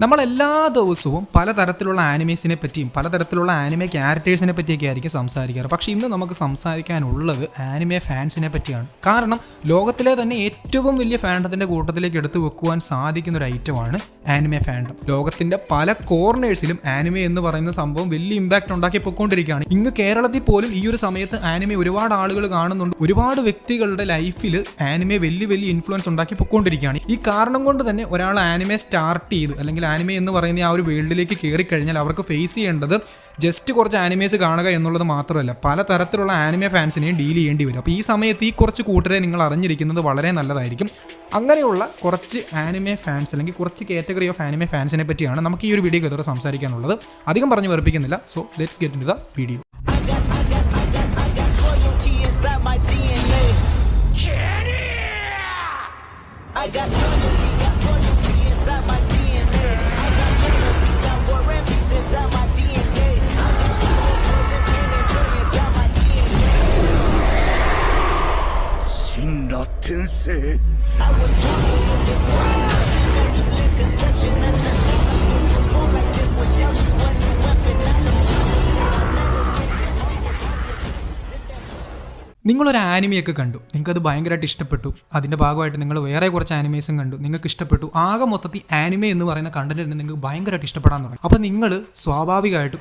നമ്മൾ എല്ലാ ദിവസവും പലതരത്തിലുള്ള ആനിമേസിനെ പറ്റിയും പലതരത്തിലുള്ള ആനിമേ ക്യാരക്ടേഴ്സിനെ പറ്റിയൊക്കെ ആയിരിക്കും സംസാരിക്കാറ്. പക്ഷേ ഇന്ന് നമുക്ക് സംസാരിക്കാനുള്ളത് ആനിമേ ഫാൻസിനെ പറ്റിയാണ്. കാരണം ലോകത്തിലെ തന്നെ ഏറ്റവും വലിയ ഫാൻഡത്തിന്റെ കൂട്ടത്തിലേക്ക് എടുത്തു വെക്കുവാൻ സാധിക്കുന്ന ഒരു ഐറ്റമാണ് ആനിമേ ഫാൻഡം. ലോകത്തിന്റെ പല കോർണേഴ്സിലും ആനിമേ എന്ന് പറയുന്ന സംഭവം വലിയ ഇമ്പാക്ട് ഉണ്ടാക്കി പൊയ്ക്കൊണ്ടിരിക്കുകയാണ്. ഇങ്ങ് കേരളത്തിൽ പോലും ഈ ഒരു സമയത്ത് ആനിമേ ഒരുപാട് ആളുകൾ കാണുന്നുണ്ട്. ഒരുപാട് വ്യക്തികളുടെ ലൈഫിൽ ആനിമേ വലിയ വലിയ ഇൻഫ്ലുവൻസ് ഉണ്ടാക്കി പൊയ്ക്കൊണ്ടിരിക്കുകയാണ്. ഈ കാരണം കൊണ്ട് തന്നെ ഒരാൾ ആനിമേ സ്റ്റാർട്ട് ചെയ്ത് അല്ലെങ്കിൽ ആനിമേ എന്ന് പറയുന്ന ആ ഒരു വേൾഡിലേക്ക് കയറി കഴിഞ്ഞാൽ അവർക്ക് ഫേസ് ചെയ്യേണ്ടത് ജസ്റ്റ് കുറച്ച് ആനിമേസ് കാണുക എന്നുള്ളത് മാത്രമല്ല, പലതരത്തിലുള്ള ആനിമേ ഫാൻസിനെയും ഡീൽ ചെയ്യേണ്ടി വരും. അപ്പോൾ ഈ സമയത്ത് ഈ കുറച്ച് കൂട്ടരെ നിങ്ങൾ അറിഞ്ഞിരിക്കുന്നത് വളരെ നല്ലതായിരിക്കും. അങ്ങനെയുള്ള കുറച്ച് ആനിമേ ഫാൻസ് അല്ലെങ്കിൽ കുറച്ച് കാറ്റഗറി ഓഫ് ആനിമേ ഫാൻസിനെ പറ്റിയാണ് നമുക്ക് ഈ ഒരു വീഡിയോ ഇതുവരെ സംസാരിക്കാനുള്ളത്. അധികം പറഞ്ഞു വെറുപ്പിക്കുന്നില്ല. So let's get into the video. നിങ്ങളൊരു ആനിമയൊക്കെ കണ്ടു, നിങ്ങൾക്കത് ഭയങ്കരമായിട്ട് ഇഷ്ടപ്പെട്ടു. അതിൻ്റെ ഭാഗമായിട്ട് നിങ്ങൾ വേറെ കുറച്ച് ആനിമേസും കണ്ടു, നിങ്ങൾക്ക് ഇഷ്ടപ്പെട്ടു. ആകെ മൊത്തത്തിൽ ആനിമേ എന്ന് പറയുന്ന കണ്ടന്റ് നിങ്ങൾക്ക് ഭയങ്കരമായിട്ട് ഇഷ്ടപ്പെടാൻ തുടങ്ങി. അപ്പോൾ നിങ്ങൾ സ്വാഭാവികമായിട്ട്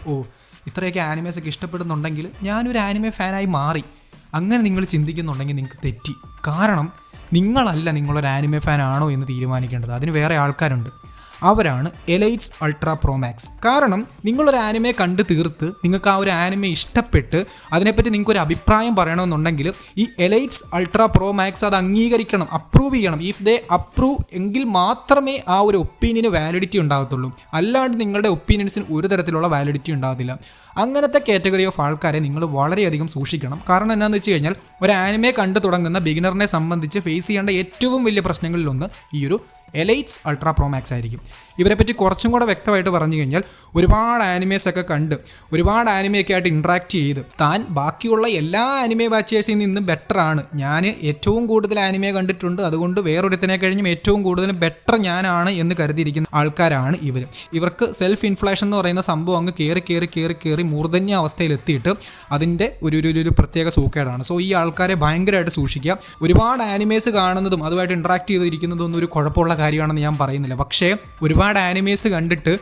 ഇത്രയൊക്കെ ആനിമേസൊക്കെ ഇഷ്ടപ്പെടുന്നുണ്ടെങ്കിൽ ഞാനൊരു ആനിമേ ഫാനായി മാറി, അങ്ങനെ നിങ്ങൾ ചിന്തിക്കുന്നുണ്ടെങ്കിൽ നിങ്ങൾക്ക് തെറ്റി. കാരണം നിങ്ങളല്ല നിങ്ങളൊരു ആനിമേ ഫാൻ ആണോ എന്ന് തീരുമാനിക്കേണ്ടത്. അതിന് വേറെ ആൾക്കാരുണ്ട്. അവരാണ് എലൈറ്റ്സ് അൾട്രാ പ്രോ മാക്സ്. കാരണം നിങ്ങളൊരു ആനിമേ കണ്ട് തീർത്ത് നിങ്ങൾക്ക് ആ ഒരു ആനിമേ ഇഷ്ടപ്പെട്ട് അതിനെപ്പറ്റി നിങ്ങൾക്കൊരു അഭിപ്രായം പറയണമെന്നുണ്ടെങ്കിൽ ഈ എലൈറ്റ്സ് അൾട്രാ പ്രോ മാക്സ് അത് അംഗീകരിക്കണം, അപ്രൂവ് ചെയ്യണം. ഇഫ് ദേ അപ്രൂവ് എങ്കിൽ മാത്രമേ ആ ഒരു ഒപ്പീനിയന് വാലിഡിറ്റി ഉണ്ടാകത്തുള്ളൂ. അല്ലാണ്ട് നിങ്ങളുടെ ഒപ്പീനിയൻസിന് ഒരു തരത്തിലുള്ള വാലിഡിറ്റി ഉണ്ടാകത്തില്ല. അങ്ങനത്തെ കാറ്റഗറി ഓഫ് ആൾക്കാരെ നിങ്ങൾ വളരെയധികം സൂക്ഷിക്കണം. കാരണം എന്താണെന്ന് വെച്ച് കഴിഞ്ഞാൽ ഒരു ആനിമേ കണ്ടു തുടങ്ങുന്ന ബിഗിനറിനെ സംബന്ധിച്ച് ഫേസ് ചെയ്യേണ്ട ഏറ്റവും വലിയ പ്രശ്നങ്ങളിലൊന്ന് ഈ ഒരു എലൈറ്റ്സ് അൾട്രാ പ്രോ മാക്സ് ആയിരിക്കും. ഇവരെപ്പറ്റി കുറച്ചും കൂടെ വ്യക്തമായിട്ട് പറഞ്ഞു കഴിഞ്ഞാൽ ഒരുപാട് ആനിമേസ് ഒക്കെ കണ്ട് ഒരുപാട് ആനിമയൊക്കെ ആയിട്ട് ഇൻട്രാക്ട് ചെയ്ത് താൻ ബാക്കിയുള്ള എല്ലാ ആനിമേ വാച്ചേഴ്സിൽ നിന്നും ബെറ്ററാണ്, ഞാൻ ഏറ്റവും കൂടുതൽ ആനിമേ കണ്ടിട്ടുണ്ട്, അതുകൊണ്ട് വേറൊരുത്തിനെ കഴിഞ്ഞും ഏറ്റവും കൂടുതൽ ബെറ്റർ ഞാനാണ് എന്ന് കരുതിയിരിക്കുന്ന ആൾക്കാരാണ് ഇവർ. ഇവർക്ക് സെൽഫ് ഇൻഫ്ലേഷൻ എന്ന് പറയുന്ന സംഭവം അങ്ങ് കയറി മൂർധന്യ അവസ്ഥയിലെത്തിയിട്ട് അതിൻ്റെ ഒരു പ്രത്യേക സൂക്കേടാണ്. സോ ഈ ആൾക്കാരെ ഭയങ്കരമായിട്ട് സൂക്ഷിക്കുക. ഒരുപാട് ആനിമേസ് കാണുന്നതും അതുമായിട്ട് ഇൻട്രാക്ട് ചെയ്തിരിക്കുന്നതും ഒന്നും ഒരു കുഴപ്പമുള്ള കാര്യമാണെന്ന് ഞാൻ പറയുന്നില്ല. പക്ഷേ ഒരുപാട് ആനിമേസ് കണ്ടിട്ട്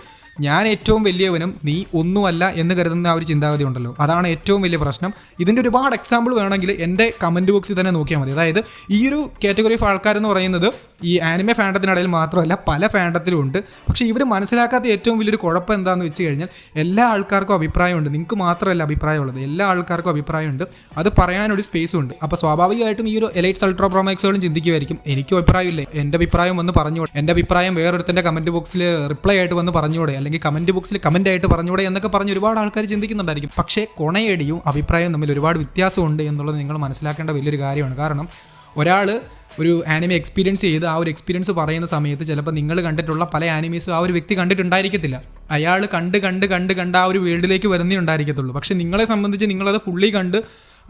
ഞാൻ ഏറ്റവും വലിയവനും നീ ഒന്നുമല്ല എന്ന് കരുതുന്ന ആ ഒരു ചിന്താഗതി ഉണ്ടല്ലോ, അതാണ് ഏറ്റവും വലിയ പ്രശ്നം. ഇതിൻ്റെ ഒരുപാട് എക്സാമ്പിൾ വേണമെങ്കിൽ എൻ്റെ കമൻറ്റ് ബോക്സിൽ തന്നെ നോക്കിയാൽ മതി. അതായത് ഈ ഒരു കാറ്റഗറി ഓഫ് ആൾക്കാരെന്ന് പറയുന്നത് ഈ ആനിമേ ഫാൻഡത്തിനിടയിൽ മാത്രമല്ല പല ഫാൻഡത്തിലും ഉണ്ട്. പക്ഷേ ഇവർ മനസ്സിലാക്കാത്ത ഏറ്റവും വലിയൊരു കുഴപ്പം എന്താണെന്ന് വെച്ച് കഴിഞ്ഞാൽ എല്ലാ ആൾക്കാർക്കും അഭിപ്രായമുണ്ട്. നിങ്ങൾക്ക് മാത്രമല്ല അഭിപ്രായമുള്ളത്, എല്ലാ ആൾക്കാർക്കും അഭിപ്രായമുണ്ട്. അത് പറയാനൊരു സ്പേസും ഉണ്ട്. അപ്പോൾ സ്വാഭാവികമായിട്ടും ഈ ഒരു എലൈറ്റ്സ് അൾട്രാ പ്രോ മാക്സുകളും ചിന്തിക്കുമായിരിക്കും എനിക്കും അഭിപ്രായമില്ലേ, എൻ്റെ അഭിപ്രായം വന്ന് പറഞ്ഞുകൂടെ, എൻ്റെ അഭിപ്രായം വേറൊരുത്തൻ്റെ കമൻറ്റ് ബോക്സിൽ റിപ്ലൈ ആയിട്ട് വന്ന് പറഞ്ഞുകൂടെ, അല്ലെങ്കിൽ കമൻറ്റ് ബോക്സിൽ കമൻ്റ് ആയിട്ട് പറഞ്ഞുകൂടെ എന്നൊക്കെ പറഞ്ഞ് ഒരുപാട് ആൾക്കാർ ചിന്തിക്കുന്നുണ്ടായിരിക്കും. പക്ഷേ കൊണയടിയും അഭിപ്രായവും തമ്മിൽ ഒരുപാട് വ്യത്യാസമുണ്ട് എന്നുള്ളത് നിങ്ങൾ മനസ്സിലാക്കേണ്ട വലിയൊരു കാര്യമാണ്. കാരണം ഒരാൾ ഒരു ആനിമേ എക്സ്പീരിയൻസ് ചെയ്ത് ആ ഒരു എക്സ്പീരിയൻസ് പറയുന്ന സമയത്ത് ചിലപ്പോൾ നിങ്ങൾ കണ്ടിട്ടുള്ള പല ആനിമേസും ആ ഒരു വ്യക്തി കണ്ടിട്ടുണ്ടായിരിക്കത്തില്ല. അയാൾ കണ്ട് ആ ഒരു വേൾഡിലേക്ക് വരുന്നേ ഉണ്ടായിരിക്കത്തുള്ളൂ. പക്ഷേ നിങ്ങളെ സംബന്ധിച്ച് നിങ്ങളത് ഫുള്ളി കണ്ട്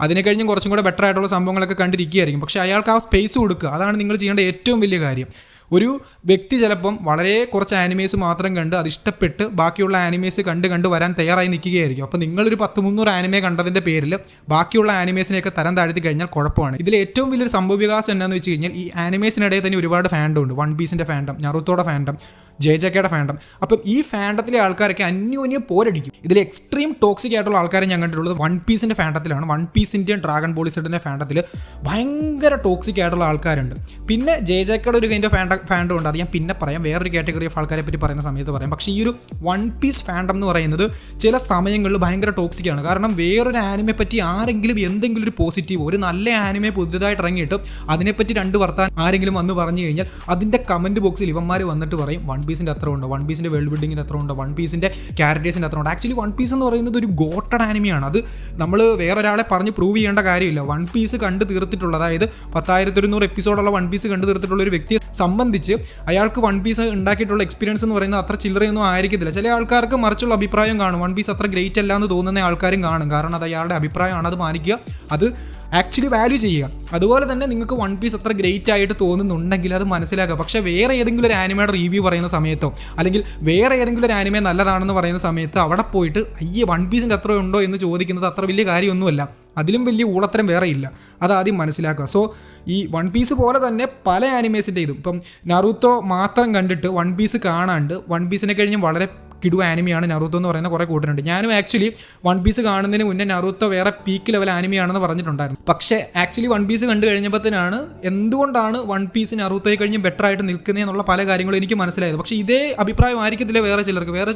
അതിനെ കഴിഞ്ഞും കുറച്ചും കൂടെ ബെറ്റർ ആയിട്ടുള്ള സംഭവങ്ങളൊക്കെ കണ്ടിരിക്കുകയായിരിക്കും. പക്ഷേ അയാൾക്ക് ആ സ്പേസ് കൊടുക്കുക, അതാണ് നിങ്ങൾ ചെയ്യേണ്ട ഏറ്റവും വലിയ കാര്യം. ഒരു വ്യക്തി ചിലപ്പം വളരെ കുറച്ച് ആനിമേസ് മാത്രം കണ്ട് അത് ഇഷ്ടപ്പെട്ട് ബാക്കിയുള്ള ആനിമേസ് കണ്ട് വരാൻ തയ്യാറായി നിൽക്കുകയായിരിക്കും. അപ്പോൾ നിങ്ങളൊരു 100-300 ആനിമേ കണ്ടതിൻ്റെ പേരിൽ ബാക്കിയുള്ള ആനിമേസിനെയൊക്കെ തരം താഴ്ത്തി കഴിഞ്ഞാൽ കുഴപ്പമാണ്. ഇതിൽ ഏറ്റവും വലിയൊരു സംഭവവികാസം എന്താണെന്ന് വെച്ച് കഴിഞ്ഞാൽ ഈ ആനിമേസിനിടയിൽ തന്നെ ഒരുപാട് ഫാൻഡം ഉണ്ട്. വൺ പീസിൻ്റെ ഫാൻഡം, നറുത്തോയുടെ ഫാൻഡം, ജെജെക്കയുടെ ഫാൻഡം. അപ്പം ഈ ഫാൻഡത്തിലെ ആൾക്കാരൊക്കെ അന്യോന്യം പോരടിക്കും. ഇതിൽ എക്സ്ട്രീം ടോക്സിക് ആയിട്ടുള്ള ആൾക്കാരെ ഞാൻ കണ്ടിട്ടുള്ളത് വൺ പീസിൻ്റെ ഫാൻഡത്തിലാണ്. വൺ പീസിൻ്റെയും ഡ്രാഗൺ ബോൾ സെഡിൻ്റെ ഫാൻഡത്തിൽ ഭയങ്കര ടോക്സിക് ആയിട്ടുള്ള ആൾക്കാരുണ്ട്. പിന്നെ ജെജെക്കയുടെ ഒരു കൈൻഡ് ഫാൻഡം ഉണ്ട്, അത് ഞാൻ പിന്നെ പറയാം, വേറൊരു കാറ്റഗറി ഓഫ് ആൾക്കാരെ പറ്റി പറയുന്ന സമയത്ത് പറയാം. പക്ഷേ ഈ ഒരു വൺ പീസ് ഫാൻഡം എന്ന് പറയുന്നത് ചില സമയങ്ങളിൽ ഭയങ്കര ടോക്സിക്കാണ്. കാരണം വേറൊരു ആനിമയെ പറ്റി ആരെങ്കിലും എന്തെങ്കിലും ഒരു പോസിറ്റീവ്, ഒരു നല്ല ആനിമയെ പുതുതായിട്ട് ഇറങ്ങിയിട്ട് അതിനെപ്പറ്റി രണ്ട് വർത്താൻ ആരെങ്കിലും വന്ന് പറഞ്ഞു കഴിഞ്ഞാൽ അതിൻ്റെ കമൻറ്റ് ബോക്സിൽ ഇവന്മാർ വന്നിട്ട് പറയും വൺ പീസിൻ്റെ അത്ര ഉണ്ട്, വൺ പീസിൻ്റെ വേൾഡ് ബിൽഡിങ്ങിൻ്റെ അത്ര ഉണ്ട്, വൺ പീസിൻ്റെ ക്യാരക്ടേഴ്സിൻ്റെ അത്ര ഉണ്ട്. ആക്ച്വലി വൺ പീസ് എന്ന് പറയുന്നത് ഒരു ഗോട്ടഡ് ആനിമയാണ്. അത് നമ്മൾ വേറൊരാളെ പറഞ്ഞ് പ്രൂവ് ചെയ്യേണ്ട കാര്യമില്ല. വൺ പീസ് കണ്ട് തീർത്തിട്ടുള്ള, അതായത് 10,100 എപ്പിസോഡുള്ള വൺ പീസ് കണ്ട് തീർത്തിട്ടുള്ള ഒരു വ്യക്തിയെ സംബന്ധിച്ച് അയാൾക്ക് വൺ പീസ് ഉണ്ടാക്കിയിട്ടുള്ള എക്സ്പീരിയൻസ് എന്ന് പറയുന്നത് അത്ര ചില്ലറയൊന്നും ആയിരിക്കത്തില്ല. ചില ആൾക്കാർക്ക് മറിച്ചുള്ള അഭിപ്രായം കാണും, വൺ പീസ് അത്ര ഗ്രേറ്റ് അല്ല എന്ന് തോന്നുന്ന ആൾക്കാരും കാണും. കാരണം അത് അയാളുടെ അഭിപ്രായമാണ്, അത് മാനിക്കുക. അത് ആക്ച്വലി വാല്യൂ ചെയ്യുക. അതുപോലെ തന്നെ നിങ്ങൾക്ക് വൺ പീസ് അത്ര ഗ്രേറ്റ് ആയിട്ട് തോന്നുന്നുണ്ടെങ്കിൽ അത് മനസ്സിലാക്കുക. പക്ഷേ വേറെ ഏതെങ്കിലും ഒരു ആനിമയുടെ റിവ്യൂ പറയുന്ന സമയത്തോ അല്ലെങ്കിൽ വേറെ ഏതെങ്കിലും ഒരു ആനിമെ നല്ലതാണെന്ന് പറയുന്ന സമയത്ത് അവിടെ പോയിട്ട് അയ്യേ വൺ പീസിൻ്റെ അത്ര ഉണ്ടോ എന്ന് ചോദിക്കുന്നത് അത്ര വലിയ കാര്യമൊന്നുമല്ല. അതിലും വലിയ ഊളത്തരം വേറെ ഇല്ല, അതാദ്യം മനസ്സിലാക്കുക. സോ ഈ വൺ പീസ് പോലെ തന്നെ പല ആനിമേസിൻ്റെ ഇതും ഇപ്പം നറൂത്തോ മാത്രം കണ്ടിട്ട് വൺ പീസ് കാണാണ്ട് വൺ പീസിനെ കഴിഞ്ഞും വളരെ കിടു ആനിമിയാണ് നറൂത്തോ എന്ന് പറയുന്ന കുറേ കൂട്ടരുണ്ട്. ഞാനും ആക്ച്വലി വൺ പീസ് കാണുന്നതിന് മുന്നേ നറൂത്തോ വേറെ പീക്ക് ലെവൽ ആനിമിയാണെന്ന് പറഞ്ഞിട്ടുണ്ടായിരുന്നു. പക്ഷേ ആക്ച്വലി വൺ പീസ് കണ്ടു കഴിഞ്ഞപ്പോഴത്തേനാണ് എന്തുകൊണ്ടാണ് വൺ പീസ് നറൂത്തോയെ കഴിഞ്ഞ് ബെറ്റർ ആയിട്ട് നിൽക്കുന്നതെന്നുള്ള പല കാര്യങ്ങളും എനിക്ക് മനസ്സിലായത്. പക്ഷേ ഇതേ അഭിപ്രായം ആയിരിക്കത്തില്ല വേറെ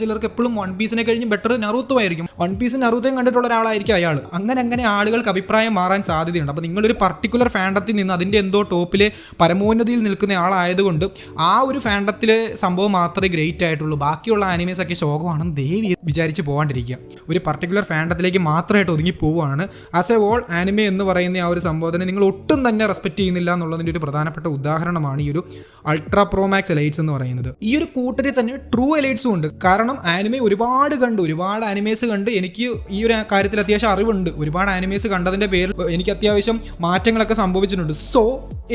ചിലർക്ക് എപ്പോഴും വൺ പീസിനെ കഴിഞ്ഞ് ബെറ്റർ നറൂത്തോ ആയിരിക്കും. വൺ പീസ് നറൂത്തോയും കണ്ടിട്ടുള്ള ഒരാളായിരിക്കും അയാൾ. അങ്ങനെ ആളുകൾക്ക് അഭിപ്രായം മാറാൻ സാധ്യതയുണ്ട്. അപ്പോൾ നിങ്ങളൊരു പർട്ടിക്കുലർ ഫാൻഡത്തിൽ നിന്ന് അതിൻ്റെ എന്തോ ടോപ്പിലെ പരമോന്നതിയിൽ നിൽക്കുന്ന ആളായതുകൊണ്ട് ആ ഒരു ഫാൻഡത്തിലെ സംഭവം മാത്രമേ ഗ്രേറ്റ് ആയിട്ടുള്ളൂ, ബാക്കിയുള്ള ആനിമേസ് ഒക്കെ ശോകമാണെന്ന് ദേവി വിചാരിച്ച് പോകാണ്ടിരിക്കുക. ഒരു പർട്ടിക്കുലർ ഫാൻഡത്തിലേക്ക് മാത്രമായിട്ട് ഒതുങ്ങി പോവുകയാണ്. ആസ് എ വോൾ ആനിമെ എന്ന് പറയുന്ന ആ ഒരു സംഭവത്തിനെ നിങ്ങൾ ഒട്ടും തന്നെ റെസ്പെക്ട് ചെയ്യുന്നില്ല എന്നുള്ളതിൻ്റെ ഒരു പ്രധാനപ്പെട്ട ഉദാഹരണമാണ് ഈ ഒരു അൾട്രാ പ്രോമാക്സ് എലൈറ്റ്സ് എന്ന് പറയുന്നത്. ഈ ഒരു കൂട്ടരിൽ തന്നെ ട്രൂ എലൈറ്റ്സും ഉണ്ട്. കാരണം ആനിമെ ഒരുപാട് ആനിമേസ് കണ്ട് എനിക്ക് ഈ ഒരു കാര്യത്തിൽ അത്യാവശ്യം അറിവുണ്ട്. ഒരുപാട് ആനിമേസ് കണ്ടതിൻ്റെ പേരിൽ എനിക്ക് അത്യാവശ്യം മാറ്റങ്ങളൊക്കെ സംഭവിച്ചിട്ടുണ്ട്. സോ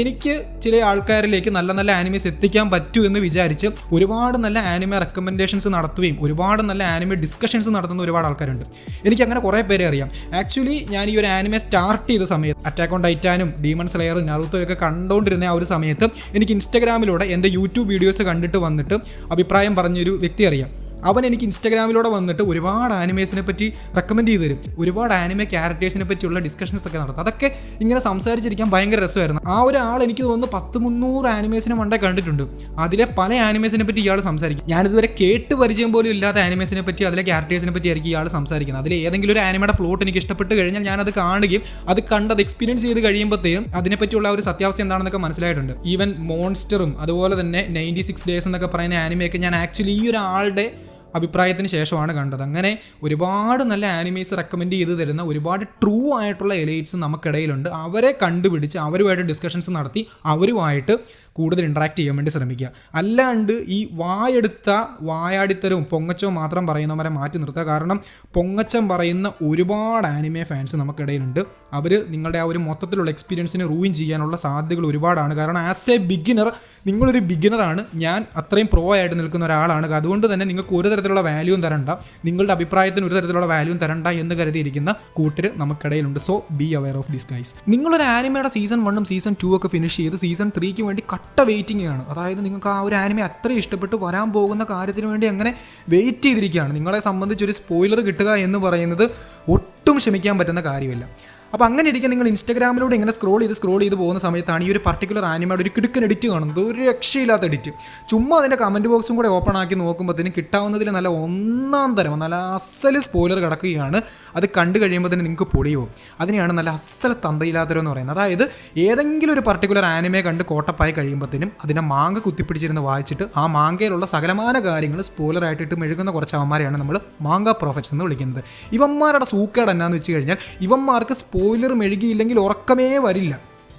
എനിക്ക് ചില ആൾക്കാരിലേക്ക് നല്ല നല്ല ആനിമേസ് എത്തിക്കാൻ പറ്റൂ എന്ന് വിചാരിച്ച് ഒരുപാട് നല്ല ആനിമെ റെക്കമെൻഡേഷൻസ് നടത്തുകയും ഒരുപാട് നല്ല ആനിമെ ഡിസ്കഷൻസ് നടത്തുന്ന ഒരുപാട് ആൾക്കാരുണ്ട്. എനിക്ക് അങ്ങനെ കുറേ പേരെ അറിയാം. ആക്ച്വലി ഞാൻ ഈ ഒരു ആനിമെ സ്റ്റാർട്ട് ചെയ്ത സമയത്ത് അറ്റാക്ക് ഓൺ ടൈറ്റാനും ഡീമൺ സ്ലെയറും നറൂത്തോയൊക്കെ കണ്ടുകൊണ്ടിരുന്ന ആ ഒരു സമയത്ത് എനിക്ക് ഇൻസ്റ്റാഗ്രാമിലൂടെ എൻ്റെ യൂട്യൂബ് വീഡിയോസ് കണ്ടിട്ട് വന്നിട്ട് അഭിപ്രായം പറഞ്ഞൊരു വ്യക്തി അറിയാം. അവൻ എനിക്ക് ഇൻസ്റ്റാഗ്രാമിലൂടെ വന്നിട്ട് ഒരുപാട് ആനിമേസിനെ പറ്റി റെക്കമെൻഡ് ചെയ്ത് തരും. ഒരുപാട് ആനിമെ ക്യാരക്ടേഴ്സിനെ പറ്റിയുള്ള ഡിസ്കഷൻസ് ഒക്കെ നടത്തും. അതൊക്കെ ഇങ്ങനെ സംസാരിച്ചിരിക്കാൻ ഭയങ്കര രസമായിരുന്നു. ആ ഒരാൾ എനിക്ക് തോന്നുന്നു 100-300 ആനിമേസിനെ മണ്ടേ കണ്ടിട്ടുണ്ട്. അതിലെ പല ആനിമേസിനെ പറ്റി ഇയാൾ സംസാരിക്കും. ഞാനിതുവരെ കേട്ട് പരിചയം പോലും ഇല്ലാത്ത ആനിമേസിനെ പറ്റി അതിലെ ക്യാരക്ടേഴ്സിനെ പറ്റി ആയിരിക്കും ഇയാൾ സംസാരിക്കുന്നത്. അതിൽ ഏതെങ്കിലും ഒരു ആനിമയുടെ പ്ലോട്ട് എനിക്ക് ഇഷ്ടപ്പെട്ട് കഴിഞ്ഞാൽ ഞാനത് കാണുകയും അത് കണ്ടത് എക്സ്പീരിയൻസ് ചെയ്ത് കഴിയുമ്പോഴത്തേക്കും അതിനെപ്പറ്റിയുള്ള ഒരു സത്യാവസ്ഥ എന്താണെന്നൊക്കെ മനസ്സിലായിട്ടുണ്ട്. ഈവൻ മോൺസ്റ്ററും അതുപോലെ തന്നെ 96 ഡേയ്സ് എന്നൊക്കെ പറയുന്ന ആനിമയൊക്കെ ഞാൻ ആക്ച്വലി ഈ ഒരാളുടെ അഭിപ്രായത്തിന് ശേഷമാണ് കണ്ടത്. അങ്ങനെ ഒരുപാട് നല്ല ആനിമേസ് റെക്കമെൻഡ് ചെയ്ത് തരുന്ന ഒരുപാട് ട്രൂ ആയിട്ടുള്ള എലൈറ്റ്സ് നമുക്കിടയിലുണ്ട്. അവരെ കണ്ടുപിടിച്ച് അവരുമായിട്ട് ഡിസ്കഷൻസ് നടത്തി അവരുമായിട്ട് കൂടുതൽ ഇൻട്രാക്ട് ചെയ്യാൻ വേണ്ടി ശ്രമിക്കുക. അല്ലാണ്ട് ഈ വായാടിത്തരവും പൊങ്ങച്ചവും മാത്രം പറയുന്നവരെ മാറ്റി നിർത്തുക. കാരണം പൊങ്ങച്ചം പറയുന്ന ഒരുപാട് ആനിമെ ഫാൻസ് നമുക്കിടയിലുണ്ട്. അവർ നിങ്ങളുടെ ആ ഒരു മൊത്തത്തിലുള്ള എക്സ്പീരിയൻസിനെ റൂയിൻ ചെയ്യാനുള്ള സാധ്യതകൾ ഒരുപാടാണ്. കാരണം ആസ് എ ബിഗിനർ, നിങ്ങളൊരു ബിഗിനറാണ്, ഞാൻ അത്രയും പ്രോ ആയിട്ട് നിൽക്കുന്ന ഒരാളാണ്. അതുകൊണ്ട് തന്നെ നിങ്ങൾക്ക് ഒരു തരത്തിലുള്ള വാല്യൂവും തരണ്ട, നിങ്ങളുടെ അഭിപ്രായത്തിന് ഒരു തരത്തിലുള്ള വാല്യൂവും തരണ്ട എന്ന് കരുതിയിരിക്കുന്ന കൂട്ടർ നമുക്കിടയിലുണ്ട്. So be aware of this guys. നിങ്ങളൊരു ആനിമയുടെ സീസൺ 1 സീസൺ 2 ഒക്കെ ഫിനിഷ് ചെയ്ത് സീസൺ 3ക്ക് വേണ്ടി കട്ട വെയിറ്റിംഗ് ആണ്. അതായത് നിങ്ങൾക്ക് ആ ഒരു ആനിമെ അത്രയും ഇഷ്ടപ്പെട്ട് വരാൻ പോകുന്ന കാര്യത്തിന് വേണ്ടി അങ്ങനെ വെയിറ്റ് ചെയ്തിരിക്കുകയാണ്. നിങ്ങളെ സംബന്ധിച്ചൊരു സ്പോയിലർ കിട്ടുക എന്ന് പറയുന്നത് ഒട്ടും ക്ഷമിക്കാൻ പറ്റുന്ന കാര്യമില്ല. അപ്പോൾ അങ്ങനെ ഇരിക്കാൻ നിങ്ങൾ ഇൻസ്റ്റാഗ്രാമിലൂടെ ഇങ്ങനെ സ്ക്രോൾ ചെയ്ത് പോകുന്ന സമയത്താണ് ഈ ഒരു പർട്ടിക്കുലർ ആനിമയുടെ ഒരു കിടുക്കൻ എഡിറ്റ് കാണുന്നത്. ഒരു രക്ഷയില്ലാത്ത എഡിറ്റ്. ചുമ്മാ അതിൻ്റെ കമൻറ്റ് ബോക്സും കൂടെ ഓപ്പൺ ആക്കി നോക്കുമ്പോഴത്തേന് കിട്ടാവുന്നതിൽ നല്ല ഒന്നാം തരം നല്ല അസൽ സ്പോയിലർ കിടക്കുകയാണ്. അത് കണ്ടു കഴിയുമ്പോൾ തന്നെ നിങ്ങൾക്ക് പൊളിയോ. അതിനെയാണ് നല്ല അസൽ തന്തയില്ലാത്തരം എന്ന് പറയുന്നത്. അതായത് ഏതെങ്കിലും ഒരു പർട്ടിക്കുലർ ആനിമയെ കണ്ട് കോട്ടപ്പായി കഴിയുമ്പോഴത്തേനും അതിനെ മാങ്ക കുത്തിപ്പിടിച്ചിരുന്ന് വായിച്ചിട്ട് ആ മാങ്കയിലുള്ള സകലമാന കാര്യങ്ങൾ സ്പോയിലറായിട്ടിട്ട് മെഴുകുന്ന കുറച്ച് അവന്മാരെയാണ് നമ്മൾ മാങ്ക പ്രോഫറ്റ്സ് എന്ന് വിളിക്കുന്നത്. ഇവന്മാരുടെ സൂക്കേട് എന്നാന്ന് വെച്ച് കഴിഞ്ഞാൽ ഇവന്മാർക്ക് സ്പോയിലർ മെഴുകിയില്ലെങ്കിൽ ഉറക്കമേ വരില്ല.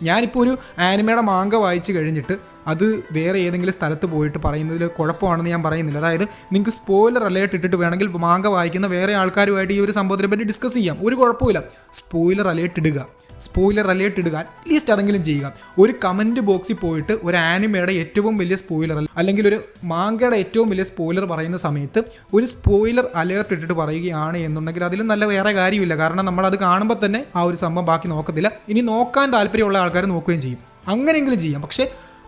ഞാനിപ്പോൾ ഒരു ആനിമയുടെ മാങ്ക വായിച്ച് കഴിഞ്ഞിട്ട് അത് വേറെ ഏതെങ്കിലും സ്ഥലത്ത് പോയിട്ട് പറയുന്നതിൽ കുഴപ്പമാണെന്ന് ഞാൻ പറയുന്നില്ല. അതായത് നിങ്ങൾക്ക് സ്പോയിലർ അലേർട്ട് ഇട്ടിട്ട് വേണമെങ്കിൽ മാങ്ക വായിക്കുന്ന വേറെ ആൾക്കാരുമായിട്ട് ഈ ഒരു സംഭവത്തിനെ പറ്റി ഡിസ്കസ് ചെയ്യാം, ഒരു കുഴപ്പമില്ല. സ്പോയിലർ അലേർട്ട് ഇടുക, അറ്റ്ലീസ്റ്റ് അതെങ്കിലും ചെയ്യുക. ഒരു കമൻറ്റ് ബോക്സിൽ പോയിട്ട് ഒരു ആനിമയുടെ ഏറ്റവും വലിയ സ്പോയിലർ അല്ലെങ്കിൽ ഒരു മാങ്കയുടെ ഏറ്റവും വലിയ സ്പോയിലർ പറയുന്ന സമയത്ത് ഒരു സ്പോയിലർ അലേർട്ട് ഇട്ടിട്ട് പറയുകയാണ് എന്നുണ്ടെങ്കിൽ അതിലും നല്ല വേറെ കാര്യമില്ല. കാരണം നമ്മളത് കാണുമ്പോൾ തന്നെ ആ ഒരു സംഭവം ബാക്കി നോക്കത്തില്ല. ഇനി നോക്കാൻ താല്പര്യമുള്ള ആൾക്കാർ നോക്കുകയും ചെയ്യും. അങ്ങനെയെങ്കിലും ചെയ്യാം. പക്ഷേ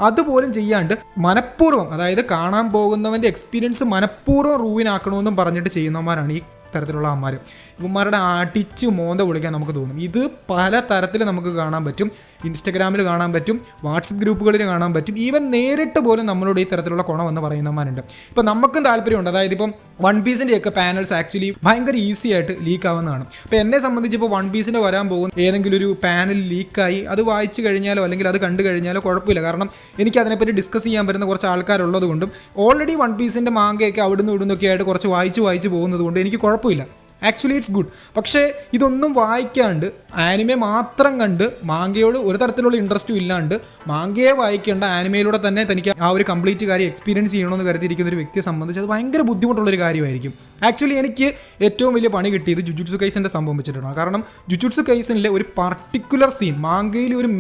അതുപോലും ചെയ്യാണ്ട് മനഃപൂർവ്വം, അതായത് കാണാൻ പോകുന്നവൻ്റെ എക്സ്പീരിയൻസ് മനഃപൂർവ്വം റൂവിനാക്കണമെന്നും പറഞ്ഞിട്ട് ചെയ്യുന്നവന്മാരാണ് ഈ തരത്തിലുള്ള അമ്മമാർ. ഇവന്മാരുടെ അടിച്ച് മോന്ത വിളിക്കാൻ നമുക്ക് തോന്നും. ഇത് പല തരത്തിൽ നമുക്ക് കാണാൻ പറ്റും. ഇൻസ്റ്റഗ്രാമിൽ കാണാൻ പറ്റും, വാട്സപ്പ് ഗ്രൂപ്പുകളിൽ കാണാൻ പറ്റും, ഈവൻ നേരിട്ട് പോലും നമ്മളോട് ഈ തരത്തിലുള്ള ഗുണമെന്ന് പറയുന്നവന്മാരുണ്ട്. ഇപ്പം നമുക്കും താല്പര്യമുണ്ട്. അതായത് ഇപ്പം വൺ പീസിൻ്റെയൊക്കെ പാനൽസ് ആക്ച്വലി ഭയങ്കര ഈസി ആയിട്ട് ലീക്ക് ആവുന്നതാണ്. അപ്പോൾ എന്നെ സംബന്ധിച്ച് ഇപ്പോൾ വൺ പീസിൻ്റെ വരാൻ പോകുന്ന ഏതെങ്കിലും ഒരു പാനൽ ലീക്കായി അത് വായിച്ചു കഴിഞ്ഞാലോ അല്ലെങ്കിൽ അത് കണ്ടു കഴിഞ്ഞാലോ കുഴപ്പമില്ല. കാരണം എനിക്ക് അതിനെപ്പറ്റി ഡിസ്കസ് ചെയ്യാൻ പറ്റുന്ന കുറച്ച് ആൾക്കാരുള്ളത് കൊണ്ടും ഓൾറെഡി വൺ പീസിൻ്റെ മാങ്കയൊക്കെ അവിടുന്ന് ഇവിടുന്നൊക്കെ ആയിട്ട് കുറച്ച് വായിച്ച് പോകുന്നത് കൊണ്ട് എനിക്ക് കുഴപ്പമില്ല. Actually it's good. പക്ഷേ ഇതൊന്നും വായിക്കാണ്ട് ആനിമെ മാത്രം കണ്ട് മാങ്കയോട് ഒരു തരത്തിലുള്ള ഇൻട്രസ്റ്റും ഇല്ലാണ്ട് മാങ്കയെ വായിക്കേണ്ട ആനിമയിലൂടെ തന്നെ തനിക്ക് ആ ഒരു കംപ്ലീറ്റ് കാര്യം എക്സ്പീരിയൻസ് ചെയ്യണമെന്ന് കരുതിയിരിക്കുന്ന ഒരു വ്യക്തിയെ സംബന്ധിച്ച് അത് ഭയങ്കര ബുദ്ധിമുട്ടുള്ളൊരു കാര്യമായിരിക്കും. ആക്ച്വലി എനിക്ക് ഏറ്റവും വലിയ പണി കിട്ടിയത് ജുജുട്സു കൈസൻ്റെ സംഭവം വെച്ചിട്ടാണ്. കാരണം ജുജുട്സു കൈസനിലെ ഒരു പർട്ടിക്കുലർ സീൻ, മാങ്കയിലെ ഒരു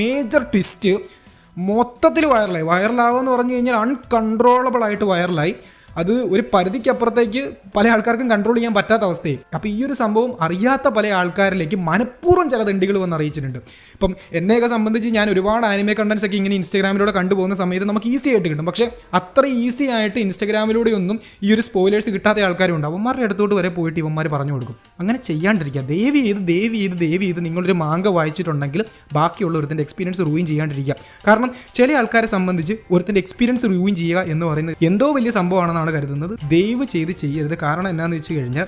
മേജർ ട്വിസ്റ്റ് മൊത്തത്തിൽ വൈറലാകുമെന്ന് പറഞ്ഞു കഴിഞ്ഞാൽ അൺകൺട്രോളബിൾ ആയിട്ട് വൈറലായി. അത് ഒരു പരിധിക്കപ്പുറത്തേക്ക് പല ആൾക്കാർക്കും കൺട്രോൾ ചെയ്യാൻ പറ്റാത്ത അവസ്ഥയായി. അപ്പോൾ ഈ ഒരു സംഭവം അറിയാത്ത പല ആൾക്കാരിലേക്ക് മനഃപൂർവ്വം ചില തെണ്ടികൾ വന്ന് അറിയിച്ചിട്ടുണ്ട്. ഇപ്പം എന്നെയൊക്കെ സംബന്ധിച്ച് ഞാൻ ഒരുപാട് ആനിമെ കണ്ടൻസ് ഒക്കെ ഇങ്ങനെ ഇൻസ്റ്റാഗ്രാമിലൂടെ കണ്ടുപോകുന്ന സമയത്ത് നമുക്ക് ഈസി ആയിട്ട് കിട്ടും. പക്ഷേ അത്ര ഈസി ആയിട്ട് ഇൻസ്റ്റാഗ്രാമിലൂടെയൊന്നും ഈ ഒരു സ്പോയിലേഴ്സ് കിട്ടാത്ത ആൾക്കാരുണ്ട്. അവന്മാരുടെ അടുത്തോട്ട് വരെ പോയിട്ട് ഇവന്മാർ പറഞ്ഞു കൊടുക്കും. അങ്ങനെ ചെയ്യാണ്ടിരിക്കുക. ദയവ് ചെയ്ത് നിങ്ങളൊരു മാങ്ക വായിച്ചിട്ടുണ്ടെങ്കിൽ ബാക്കിയുള്ള ഒരുത്തിൻ്റെ എക്സ്പീരിയൻസ് റൂയിൻ ചെയ്യാണ്ടിരിക്കുക. കാരണം ചില ആൾക്കാരെ സംബന്ധിച്ച് ഒരുത്തിൻ്റെ എക്സ്പീരിയൻസ് റൂയിൻ ചെയ്യുക എന്ന് പറയുന്നത് എന്തോ വലിയ സംഭവമാണെന്നാണ് കരുതുന്നത്. ദയവ് ചെയ്ത് ചെയ്യരുത്. കാരണം എന്താണെന്ന് വെച്ച് കഴിഞ്ഞാൽ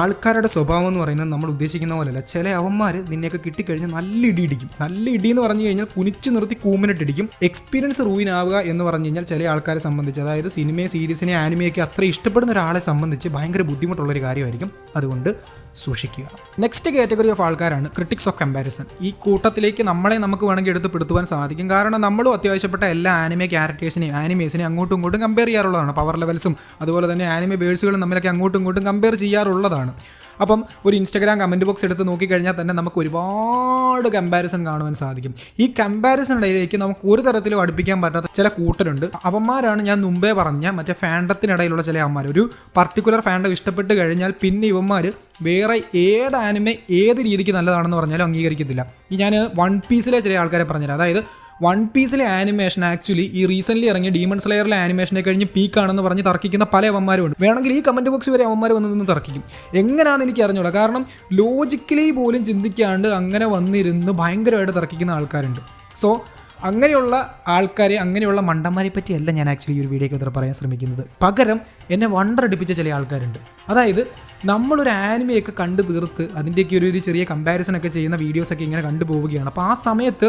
ആൾക്കാരുടെ സ്വഭാവം എന്ന് പറയുന്നത് നമ്മൾ ഉദ്ദേശിക്കുന്ന പോലെയല്ല. ചില അവന്മാർ നിന്നെയൊക്കെ കിട്ടിക്കഴിഞ്ഞാൽ നല്ല ഇടി ഇടിക്കും. നല്ല ഇടി എന്ന് പറഞ്ഞു കഴിഞ്ഞാൽ കുനിച്ച് നിർത്തി കൂമിനിട്ടിടിക്കും. എക്സ്പീരിയൻസ് റൂയിൻ ആവുക എന്ന് പറഞ്ഞു കഴിഞ്ഞാൽ ചില ആൾക്കാരെ സംബന്ധിച്ച്, അതായത് സിനിമയെ, സീരീസിനെ, ആനിമയൊക്കെ അത്ര ഇഷ്ടപ്പെടുന്ന ഒരാളെ സംബന്ധിച്ച് ഭയങ്കര ബുദ്ധിമുട്ടുള്ളൊരു കാര്യമായിരിക്കും. അതുകൊണ്ട് സൂക്ഷിക്കുക. നെക്സ്റ്റ് കാറ്റഗറി ഓഫ് ആൾക്കാരാണ് ക്രിട്ടിക്സ് ഓഫ് കമ്പാരിസൺ. ഈ കൂട്ടത്തിലേക്ക് നമുക്ക് വേണമെങ്കിൽ എടുത്ത് പെടുത്തുവാൻ സാധിക്കും. കാരണം നമ്മളും അത്യാവശ്യപ്പെട്ട എല്ലാ ആനിമെ ക്യാരക്ടേഴ്സിനെയും ആനിമേസിനെയും അങ്ങോട്ടും ഇങ്ങോട്ടും കമ്പയർ ചെയ്യാറുള്ളതാണ്. പവർ ലെവൽസും അതുപോലെ തന്നെ ആനിമെ വേഴ്സുകളും തമ്മിലൊക്കെ അങ്ങോട്ടും ഇങ്ങോട്ടും കമ്പയർ ചെയ്യാറുള്ളതാണ്. അപ്പം ഒരു ഇൻസ്റ്റാഗ്രാം കമൻറ്റ് ബോക്സ് എടുത്ത് നോക്കിക്കഴിഞ്ഞാൽ തന്നെ നമുക്ക് ഒരുപാട് കമ്പാരിസൺ കാണുവാൻ സാധിക്കും. ഈ കമ്പാരിസണിടയിലേക്ക് നമുക്ക് ഒരു തരത്തിലും അടുപ്പിക്കാൻ പറ്റാത്ത ചില കൂട്ടരുണ്ട്. അവന്മാരാണ് ഞാൻ മുമ്പേ പറഞ്ഞ മറ്റേ ഫാൻഡത്തിനിടയിലുള്ള ചില അവന്മാർ. ഒരു പർട്ടിക്കുലർ ഫാൻഡം ഇഷ്ടപ്പെട്ട് കഴിഞ്ഞാൽ പിന്നെ ഇവന്മാർ വേറെ ഏത് ആനിമെ ഏത് രീതിക്ക് നല്ലതാണെന്ന് പറഞ്ഞാലും അംഗീകരിക്കത്തില്ല. ഈ ഞാൻ വൺ പീസിലെ ചില ആൾക്കാരെ പറഞ്ഞുതരാം. അതായത് വൺ പീസിലെ ആനിമേഷൻ ആക്ച്വലി ഈ റീസെൻ്റ്ലി ഇറങ്ങിയ ഡീമൺ സ്ലെയറിലെ ആനിമേഷനെ കഴിഞ്ഞ് പീക്കാണെന്ന് പറഞ്ഞ് തർക്കിക്കുന്ന പല അവന്മാരും ഉണ്ട്. വേണമെങ്കിൽ ഈ കമൻറ്റ് ബോക്സ് വരെ അവന്മാർ വന്ന് നിന്ന് തർക്കിക്കും. എങ്ങനെയാണെന്ന് എനിക്ക് അറിഞ്ഞൂടാ. കാരണം ലോജിക്കലി പോലും ചിന്തിക്കാണ്ട് അങ്ങനെ വന്നിരുന്ന് ഭയങ്കരമായിട്ട് തർക്കിക്കുന്ന ആൾക്കാരുണ്ട്. സോ അങ്ങനെയുള്ള ആൾക്കാരെ, അങ്ങനെയുള്ള മണ്ടന്മാരെ പറ്റിയല്ല ഞാൻ ആക്ച്വലി ഈ ഒരു വീഡിയോയ്ക്ക് അത്ര പറയാൻ ശ്രമിക്കുന്നത്. പകരം എന്നെ വണ്ടറടിപ്പിച്ച ചില ആൾക്കാരുണ്ട്. അതായത് നമ്മളൊരു ആനിമയൊക്കെ കണ്ടു തീർത്ത് അതിൻ്റെയൊക്കെ ഒരു ചെറിയ കമ്പാരിസണൊക്കെ ചെയ്യുന്ന വീഡിയോസൊക്കെ ഇങ്ങനെ കണ്ടുപോവുകയാണ്. അപ്പോൾ ആ സമയത്ത്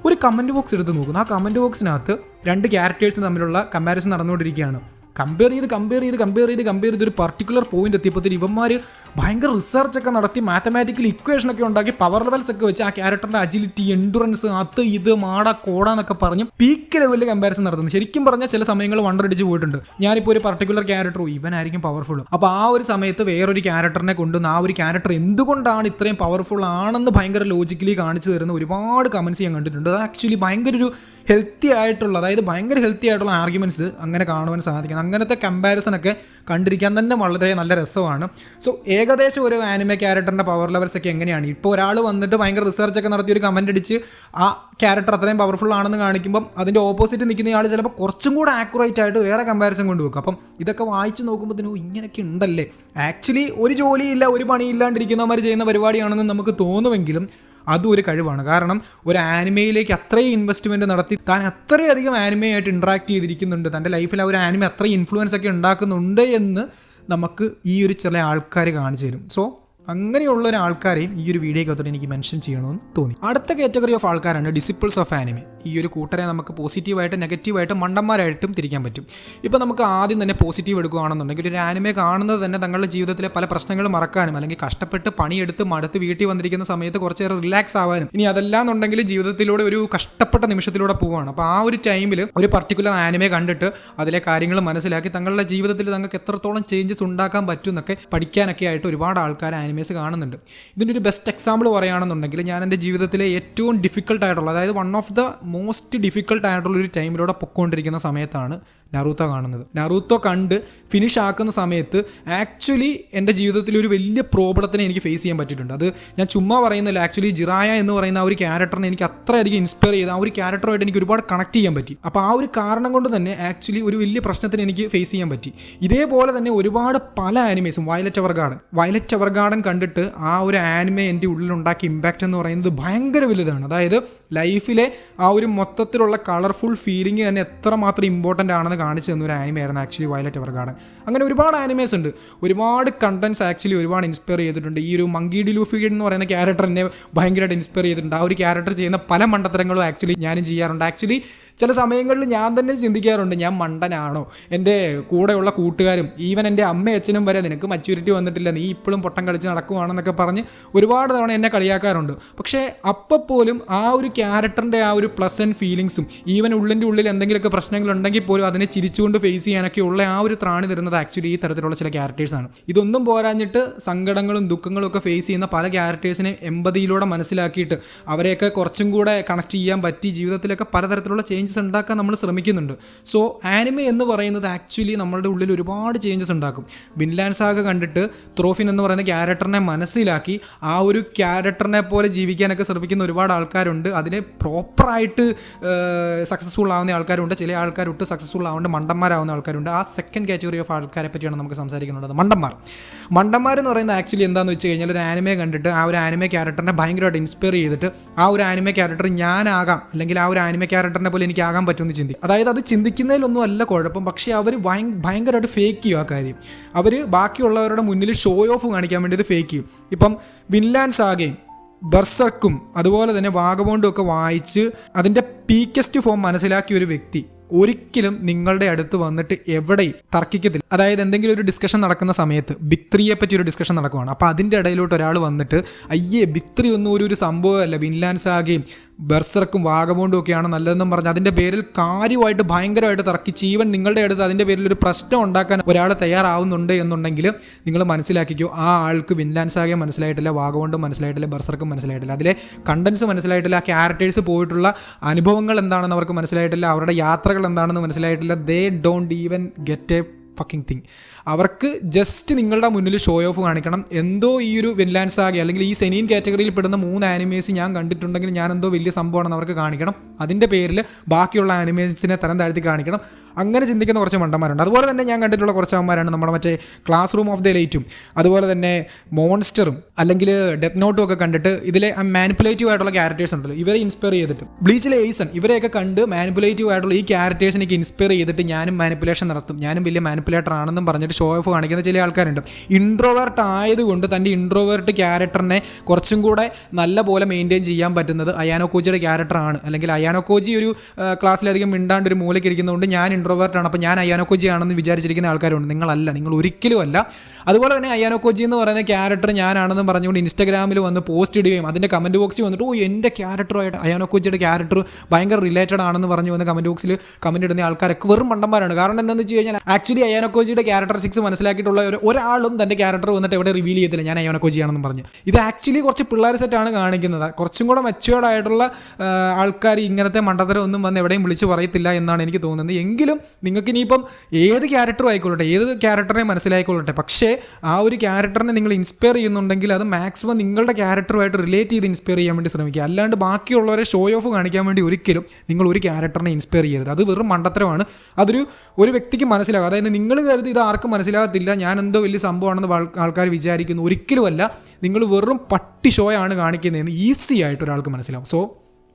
ഒരു കമൻറ്റ് ബോക്സ് എടുത്ത് നോക്കുന്നു. ആ കമൻറ്റ് ബോക്സിനകത്ത് രണ്ട് ക്യാരക്ടേഴ്സ് തമ്മിലുള്ള കമ്പാരിസൺ നടന്നുകൊണ്ടിരിക്കുകയാണ്. കമ്പയർ ചെയ്ത് ഒരു പർട്ടിക്കുലർ പോയിന്റ് എത്തിയപ്പോൾ ഇവന്മാർ ഭയങ്കര റിസർച്ചൊക്കെ നടത്തി മാത്തമാറ്റിക്കൽ ഇക്വേഷനൊക്കെ ഉണ്ടാക്കി പവർ ലെവൽസ് ഒക്കെ വെച്ച് ആ ക്യാരക്ടറിൻ്റെ അജിലിറ്റി, എൻഡുറൻസ്, ഇത് കോടാന്നൊക്കെ പറഞ്ഞ് പീക്ക് ലെവലിൽ കമ്പാരിസൺ നടത്തുന്നു. ശരിക്കും പറഞ്ഞാൽ ചില സമയങ്ങൾ വണ്ടറടിച്ച് പോയിട്ടുണ്ട്. ഞാനിപ്പോൾ ഒരു പർട്ടിക്കുലർ ക്യാരക്ടർ ഇവനായിരിക്കും പവർഫുൾ. അപ്പോൾ ആ ഒരു സമയത്ത് വേറൊരു ക്യാരക്ടറിനെ കൊണ്ടുവന്ന് ആ ഒരു ക്യാരക്ടർ എന്തുകൊണ്ടാണ് ഇത്രയും പവർഫുൾ ആണെന്ന് ഭയങ്കര ലോജിക്കലി കാണിച്ചു തരുന്ന ഒരുപാട് കമൻസ് ഞാൻ കണ്ടിട്ടുണ്ട്. അത് ആക്ച്വലി ഭയങ്കര ഒരു ഹെൽത്തി ആയിട്ടുള്ള ആർഗ്യുമെന്റ്സ് അങ്ങനെ കാണുവാൻ സാധിക്കും. അങ്ങനത്തെ കമ്പാരിസൺ ഒക്കെ കണ്ടിരിക്കാൻ തന്നെ വളരെ നല്ല രസമാണ്. സോ ഏകദേശം ഒരു ആനിമെ ക്യാരക്ടറിൻ്റെ പവർ ലെവൽസ് ഒക്കെ എങ്ങനെയാണ്, ഇപ്പോൾ ഒരാൾ വന്നിട്ട് ഭയങ്കര റിസർച്ചൊക്കെ നടത്തി ഒരു കമൻ്റ് അടിച്ച് ആ ക്യാരക്ടർ അത്രയും പവർഫുൾ ആണെന്ന് കാണിക്കുമ്പം അതിൻ്റെ ഓപ്പോസിറ്റ് നിൽക്കുന്ന ആൾ ചിലപ്പോൾ കുറച്ചും കൂടെ ആക്യുറേറ്റ് ആയിട്ട് വേറെ കമ്പാരിസൺ കൊണ്ടുവെക്കും. അപ്പം ഇതൊക്കെ വായിച്ച് നോക്കുമ്പോൾ ഇങ്ങനെയൊക്കെ ഉണ്ടല്ലേ. ആക്ച്വലി ഒരു ജോലിയില്ല, ഒരു പണിയില്ലാണ്ടിരിക്കുന്നവർ ചെയ്യുന്ന പരിപാടിയാണെന്ന് നമുക്ക് തോന്നുമെങ്കിലും അതും ഒരു കഴിവാണ്. കാരണം ഒരു ആനിമയിലേക്ക് അത്രയും ഇൻവെസ്റ്റ്മെൻറ്റ് നടത്തി താൻ അത്രയധികം ആനിമയായിട്ട് ഇൻട്രാക്ട് ചെയ്തിരിക്കുന്നുണ്ട്, തൻ്റെ ലൈഫിൽ ആ ഒരു ആനിമ അത്രയും ഇൻഫ്ലുവൻസ് ഒക്കെ ഉണ്ടാക്കുന്നുണ്ട് എന്ന് നമുക്ക് ഈ ഒരു ചില ആൾക്കാർ കാണിച്ചു തരും. സോ അങ്ങനെയുള്ള ഒരു ആൾക്കാരെയും ഈ ഒരു വീഡിയോക്കകത്തോട്ട് എനിക്ക് മെൻഷൻ ചെയ്യണമെന്ന് തോന്നി. അടുത്ത കാറ്റഗറി ഓഫ് ആൾക്കാരാണ് ഡിസിപ്പിൾസ് ഓഫ് ആനിമെ. ഈ ഒരു കൂട്ടരെ നമുക്ക് പോസിറ്റീവായിട്ട് നെഗറ്റീവായിട്ട് മണ്ടന്മാരായിട്ടും തിരിക്കാൻ പറ്റും. ഇപ്പോൾ നമുക്ക് ആദ്യം തന്നെ പോസിറ്റീവ് എടുക്കുകയാണെന്നുണ്ടെങ്കിൽ ഒരു ആനിമെ കാണുന്നത് തന്നെ തങ്ങളുടെ ജീവിതത്തിലെ പല പ്രശ്നങ്ങളും മറക്കാനും അല്ലെങ്കിൽ കഷ്ടപ്പെട്ട് പണിയെടുത്ത് മടുത്ത് വീട്ടിൽ വന്നിരിക്കുന്ന സമയത്ത് കുറച്ചേറെ റിലാക്സ് ആവാനും, ഇനി അതല്ലാന്നുണ്ടെങ്കിൽ ജീവിതത്തിലൂടെ ഒരു കഷ്ടപ്പെട്ട നിമിഷത്തിലൂടെ പോവുകയാണ്. അപ്പോൾ ആ ഒരു ടൈമിൽ ഒരു പർട്ടിക്കുലർ ആനിമെ കണ്ടിട്ട് അതിലെ കാര്യങ്ങൾ മനസ്സിലാക്കി തങ്ങളുടെ ജീവിതത്തിൽ തങ്ങൾക്ക് എത്രത്തോളം ചേഞ്ചസ് ഉണ്ടാക്കാൻ പറ്റും എന്നൊക്കെ പഠിക്കാനൊക്കെ ആയിട്ട് ഒരുപാട് ആൾക്കാർ ആനിമേസ് കാണുന്നുണ്ട്. ഇതിൻ്റെ ഒരു ബെസ്റ്റ് എക്സാമ്പിൾ പറയുകയാണെന്നുണ്ടെങ്കിൽ ഞാൻ എൻ്റെ ജീവിതത്തിലെ ഏറ്റവും ഡിഫിക്കൽട്ടായിട്ടുള്ള, അതായത് one of the most difficult ആയിട്ടുള്ള ഒരു ടൈമിലൂടെ പൊയ്ക്കൊണ്ടിരിക്കുന്ന സമയത്താണ് നറൂട്ടോ കാണുന്നത്. നറൂട്ടോ കണ്ട് ഫിനിഷ് ആക്കുന്ന സമയത്ത് ആക്ച്വലി എൻ്റെ ജീവിതത്തിൽ ഒരു വലിയ പ്രോബ്ലത്തിനെ എനിക്ക് ഫേസ് ചെയ്യാൻ പറ്റിയിട്ടുണ്ട്. അത് ഞാൻ ചുമ്മാ പറയുന്നില്ല. ആക്ച്വലി ജിറായ എന്ന് പറയുന്ന ആ ഒരു ക്യാരക്ടറിനെ എനിക്ക് അത്രയധികം ഇൻസ്പയർ ചെയ്ത് ആ ഒരു ക്യാരക്ടറുമായിട്ട് എനിക്ക് ഒരുപാട് കണക്ട് ചെയ്യാൻ പറ്റി. അപ്പോൾ ആ ഒരു കാരണം കൊണ്ട് തന്നെ ആക്ച്വലി ഒരു വലിയ പ്രശ്നത്തിന് എനിക്ക് ഫേസ് ചെയ്യാൻ പറ്റി. ഇതേപോലെ തന്നെ ഒരുപാട് പല ആനിമേസും വയലറ്റ് എവർഗാർഡൻ കണ്ടിട്ട് ആ ഒരു ആനിമെ എൻ്റെ ഉള്ളിലുണ്ടാക്കിയ ഇമ്പാക്റ്റ് എന്ന് പറയുന്നത് ഭയങ്കര വലുതാണ്. അതായത് ലൈഫിലെ ആ ഒരു മൊത്തത്തിലുള്ള കളർഫുൾ ഫീലിംഗ് തന്നെ എത്രമാത്രം ഇമ്പോർട്ടൻ്റ് ആണെന്ന് കാണിച്ചു തന്ന ഒരു ആനിമയായിരുന്നു ആക്ച്വലി വയലറ്റ് എവർഗാർഡൻ. അങ്ങനെ ഒരുപാട് ആനിമേസ് ഉണ്ട്, ഒരുപാട് കണ്ടന്റ്സ് ആക്ച്വലി ഒരുപാട് ഇൻസ്പയർ ചെയ്തിട്ടുണ്ട്. ഈ ഒരു മങ്കി ഡി ലൂഫി എന്ന് പറയുന്ന ക്യാരക്ടർ എന്നെ ഭയങ്കരമായിട്ട് ഇൻസ്പയർ ചെയ്തിട്ടുണ്ട്. ആ ഒരു ക്യാരക്ടർ ചെയ്യുന്ന പല മണ്ടത്തരങ്ങളും ആക്ച്വലി ഞാനും ചെയ്യാറുണ്ട്. ആക്ച്വലി ചില സമയങ്ങളിൽ ഞാൻ തന്നെ ചിന്തിക്കാറുണ്ട്, ഞാൻ മണ്ടനാണോ? എൻ്റെ കൂടെയുള്ള കൂട്ടുകാരും ഈവൻ എൻ്റെ അമ്മയും അച്ഛനും വരെ നിനക്ക് മച്യൂരിറ്റി വന്നിട്ടില്ല, നീ ഇപ്പോഴും പൊട്ടം കളിച്ച് നടക്കുവാണെന്നൊക്കെ പറഞ്ഞ് ഒരുപാട് തവണ എന്നെ കളിയാക്കാറുണ്ട്. പക്ഷേ അപ്പോൾ പോലും ആ ഒരു ക്യാരക്ടറിൻ്റെ ആ ഒരു പ്ലസൻറ്റ് ഫീലിങ്സും ഈവൻ ഉള്ളിൽ എന്തെങ്കിലുമൊക്കെ പ്രശ്നങ്ങളുണ്ടെങ്കിൽ പോലും അതിനെ ചിരിച്ചുകൊണ്ട് ഫേസ് ചെയ്യാനൊക്കെ ഉള്ള ആ ഒരു ത്രാണി തരുന്നത് ആക്ച്വലി ഈ തരത്തിലുള്ള ചില ക്യാരക്ടേഴ്സാണ്. ഇതൊന്നും പോരാഞ്ഞിട്ട് സങ്കടങ്ങളും ദുഃഖങ്ങളും ഒക്കെ ഫേസ് ചെയ്യുന്ന പല ക്യാരക്ടേഴ്സിനെ എമ്പതിയിലൂടെ മനസ്സിലാക്കിയിട്ട് അവരെയൊക്കെ കുറച്ചും കൂടെ കണക്ട് ചെയ്യാൻ പറ്റി ജീവിതത്തിലൊക്കെ പലതരത്തിലുള്ള ചേഞ്ചസ് ഉണ്ടാക്കാൻ നമ്മൾ ശ്രമിക്കുന്നുണ്ട്. സോ ആനിമെ എന്ന് പറയുന്നത് ആക്ച്വലി നമ്മളുടെ ഉള്ളിൽ ഒരുപാട് ചേഞ്ചസ് ഉണ്ടാക്കും. വിൻലാൻഡ് സാഗ കണ്ടിട്ട് ത്രോഫിൻ എന്ന് പറയുന്ന ക്യാരക്ടറിനെ മനസ്സിലാക്കി ആ ഒരു ക്യാരക്ടറിനെ പോലെ ജീവിക്കാനൊക്കെ ശ്രമിക്കുന്ന ഒരുപാട് ആൾക്കാരുണ്ട്. അതിനെ പ്രോപ്പറായിട്ട് സക്സസ്ഫുൾ ആവുന്ന ആൾക്കാരുണ്ട്, ചില ആൾക്കാരൊട്ട് സക്സസ്ഫുൾ ആവുന്ന മണ്ടന്മാരാവുന്ന ആൾക്കാരുണ്ട്. ആ സെക്കൻഡ് കാറ്റഗറി ഓഫ് ആൾക്കാരെ പറ്റിയാണ് നമുക്ക് സംസാരിക്കുന്നുള്ളത്. മണ്ടന്മാർ എന്ന് പറയുന്നത് ആക്ച്വലി എന്താണെന്ന് വെച്ച് കഴിഞ്ഞാൽ ഒരു ആനിമെ കണ്ടിട്ട് ആ ഒരു ആനിമെ ക്യാരക്ടറിനെ ഭയങ്കരമായിട്ട് ഇൻസ്പയർ ചെയ്തിട്ട് ആ ഒരു ആനിമെ ക്യാരക്ടർ ഞാനാകാം, അല്ലെങ്കിൽ ആ ഒരു ആനിമെ ക്യാരക്ടറിനെ പോലെ എനിക്ക് ആകാൻ പറ്റുമെന്ന് ചിന്തിക്കും. അതായത് അത് ചിന്തിക്കുന്നതിലൊന്നും അല്ല കുഴപ്പം, പക്ഷേ അവർ ഭയങ്കരമായിട്ട് ഫേക്ക് ചെയ്യും ആ കാര്യം. അവർ ബാക്കിയുള്ളവരുടെ മുന്നിൽ ഷോ ഓഫ് കാണിക്കാൻ വേണ്ടി ഇത് ഫേക്ക് ചെയ്യും. ഇപ്പം വിൻലാൻഡ് സാഗയും ബർസർക്കും അതുപോലെ തന്നെ വാഗബോണ്ടും ഒക്കെ വായിച്ച് അതിൻ്റെ പീക്കസ്റ്റ് ഫോം മനസ്സിലാക്കിയ ഒരു വ്യക്തി ഒരിക്കലും നിങ്ങളുടെ അടുത്ത് വന്നിട്ട് എവിടെയും തർക്കിക്കത്തില്ല. അതായത് എന്തെങ്കിലും ഒരു ഡിസ്കഷൻ നടക്കുന്ന സമയത്ത് ബിഗ് 3യെ പറ്റി ഒരു ഡിസ്കഷൻ നടക്കുകയാണ്, അപ്പോൾ അതിൻ്റെ ഇടയിലോട്ട് ഒരാൾ വന്നിട്ട് അയ്യേ ബിഗ് 3 ഒന്നും ഒരു സംഭവമല്ല, വിൻലാൻഡ് സാഗയും ബർസർക്കും വാഗബോണ്ടും ഒക്കെയാണ് നല്ലതെന്നും പറഞ്ഞ് അതിൻ്റെ പേരിൽ കാര്യമായിട്ട് ഭയങ്കരമായിട്ട് തർക്കിച്ച് ഈവൻ നിങ്ങളുടെ അടുത്ത് അതിൻ്റെ പേരിൽ ഒരു പ്രശ്നം ഉണ്ടാക്കാൻ ഒരാൾ തയ്യാറാവുന്നുണ്ട് എന്നുണ്ടെങ്കിൽ നിങ്ങൾ മനസ്സിലാക്കിക്കോ, ആ ആൾക്ക് വിൻലാൻഡ് സാഗയെ മനസ്സിലായിട്ടില്ല, വാഗബോണ്ടും മനസ്സിലായിട്ടില്ല, ബർസർക്കും മനസ്സിലായിട്ടില്ല, അതിലെ കണ്ടൻസ് മനസ്സിലായിട്ടില്ല, ആ ക്യാരക്ടേഴ്സ് പോയിട്ടുള്ള അനുഭവങ്ങൾ എന്താണെന്ന് അവർക്ക് മനസ്സിലായിട്ടില്ല, അവരുടെ യാത്രകൾ എന്താണെന്ന് മനസ്സിലായിട്ടില്ല. They don't even get A fucking thing. അവർക്ക് ജസ്റ്റ് നിങ്ങളുടെ മുന്നിൽ ഷോ ഓഫ് കാണിക്കണം. എന്തോ ഈ ഒരു വിൻലാൻഡ് സാഗ അല്ലെങ്കിൽ ഈ സെനീൻ കാറ്റഗറിയിൽ പെടുന്ന 3 ആനിമേസ് ഞാൻ കണ്ടിട്ടുണ്ടെങ്കിൽ ഞാൻ എന്തോ വലിയ സംഭവമാണെന്ന് അവർക്ക് കാണിക്കണം. അതിൻ്റെ പേരിൽ ബാക്കിയുള്ള ആനിമേസിനെ തരം താഴ്ത്തി കാണിക്കണം. അങ്ങനെ ചിന്തിക്കുന്ന കുറച്ച് മണ്ടന്മാരുണ്ട്. അതുപോലെ തന്നെ ഞാൻ കണ്ടിട്ടുള്ള കുറച്ച് അവന്മാരാണ് നമ്മുടെ മറ്റേ ക്ലാസ് റൂം ഓഫ് ദ ലൈറ്റും അതുപോലെ തന്നെ മോൺസ്റ്ററും അല്ലെങ്കിൽ ഡെത്ത് നോട്ടും ഒക്കെ കണ്ടിട്ട് ഇതിലെ മാനിപ്പുലേറ്റീവ് ആയിട്ടുള്ള ക്യാരക്ടേഴ്സ് ഉണ്ടല്ലോ, ഇവരെ ഇൻസ്പയർ ചെയ്തിട്ട് ബ്ലീച്ചിലെ എയ്സൺ ഇവരെയൊക്കെ കണ്ട് മാനിപ്പുലേറ്റീവ് ആയിട്ടുള്ള ഈ ക്യാരക്ടേഴ്സിനൊക്കെ ഇൻസ്പയർ ചെയ്തിട്ട് ഞാനും മാനിപ്പുലേഷൻ നടത്തും, ഞാനും വലിയ മാനിപ്പുലേറ്റർ ആണെന്നും പറഞ്ഞിട്ട് ഷോ ഓഫ് കാണിക്കുന്ന ചില ആൾക്കാരുണ്ട്. ഇൻട്രോവേർട്ട് ആയതുകൊണ്ട് തൻ്റെ ഇൻട്രോവേർട്ട് ക്യാരക്ടറിനെ കുറച്ചും കൂടെ നല്ല പോലെ മെയിൻറ്റെയിൻ ചെയ്യാൻ പറ്റുന്നത് അയാനോ കോജിയുടെ ക്യാരക്ടറാണ്. അല്ലെങ്കിൽ അയാനോ കോജി ഒരു ക്ലാസ്സിലധികം മിണ്ടാണ്ട് ഒരു മൂലയ്ക്ക് ഇരിക്കുന്നതുകൊണ്ട് ഞാൻ ഇൻട്രോവേർട്ടാണ്, അപ്പോൾ ഞാൻ അയാനോ കോജി ആണെന്ന് വിചാരിച്ചിരിക്കുന്ന ആൾക്കാരുണ്ട്. നിങ്ങളല്ല, നിങ്ങൾ ഒരിക്കലും അല്ല. അതുപോലെ തന്നെ അയാനോ കോജി എന്ന് പറയുന്ന ക്യാരക്ടർ ഞാനാണെന്ന് പറഞ്ഞുകൊണ്ട് ഇൻസ്റ്റാഗ്രാമിൽ വന്ന് പോസ്റ്റ് ഇടുകയും അതിൻ്റെ കമൻറ്റ് ബോക്സിൽ വന്നിട്ട് ഓ എൻ്റെ ക്യാരക്ടറുമായിട്ട് അയാനോ കോജിയുടെ ക്യാരക്ടർ ഭയങ്കര റിലേറ്റഡ് ആണെന്ന് പറഞ്ഞു വന്ന് കമൻറ്റ് ബോക്സിൽ കമൻറ്റ് ഇടുന്ന ആൾക്കാരൊക്കെ വെറും മണ്ടന്മാരാണ്. കാരണം എന്താണെന്ന് വെച്ച് കഴിഞ്ഞാൽ ആക്ച്വലി അയാനോ കോജിയുടെ ക്യാരക്ടർ 6 മനസ്സിലാക്കിയിട്ടുള്ള ഒരാളും തൻ്റെ ക്യാരക്ടർ വന്നിട്ട് എവിടെ റിവീൽ ചെയ്തില്ല ഞാൻ അയാനോ കോജി ആണെന്ന് പറഞ്ഞു. ഇത് ആക്ച്വലി കുറച്ച് പിള്ളേർ സെറ്റാണ് കാണിക്കുന്നത്. കുറച്ചും കൂടെ മെച്യൂർഡ് ആയിട്ടുള്ള ആൾക്കാർ ഇങ്ങനത്തെ മണ്ടത്തരം ഒന്നും വന്ന് എവിടെയും വിളിച്ച് പറയത്തില്ല എന്നാണ് എനിക്ക് തോന്നുന്നത്. എങ്കിലും നിങ്ങൾക്ക് ഇനിയിപ്പം ഏത് ക്യാരക്ടറും ആയിക്കൊള്ളട്ടെ, ഏത് ക്യാരക്ടറെ മനസ്സിലായിക്കൊള്ളട്ടെ, പക്ഷേ ആ ഒരു ക്യാരക്ടറിനെ നിങ്ങൾ ഇൻസ്പയർ ചെയ്യുന്നുണ്ടെങ്കിൽ അത് മാക്സിമം നിങ്ങളുടെ ക്യാരക്ടറുമായിട്ട് റിലേറ്റ് ചെയ്ത് ഇൻസ്പയർ ചെയ്യാൻ വേണ്ടി ശ്രമിക്കുക. അല്ലാണ്ട് ബാക്കിയുള്ളവരെ ഷോ ഓഫ് കാണിക്കാൻ വേണ്ടി ഒരിക്കലും നിങ്ങൾ ഒരു ക്യാരക്ടറിനെ ഇൻസ്പയർ ചെയ്യരുത്. അത് വെറും മണ്ടത്തരമാണ്. ഒരു വ്യക്തിക്ക് മനസ്സിലാകും. അതായത് നിങ്ങൾ കരുതി ഇത് ആർക്കും മനസ്സിലാകത്തില്ല, ഞാൻ എന്തോ വലിയ സംഭവമാണെന്ന് ആൾക്കാർ വിചാരിക്കുന്നു. ഒരിക്കലുമല്ല, നിങ്ങൾ വെറും പട്ടി ഷോയാണ് കാണിക്കുന്നതെന്ന് ഈസി ആയിട്ട് ഒരാൾക്ക് മനസ്സിലാവും. So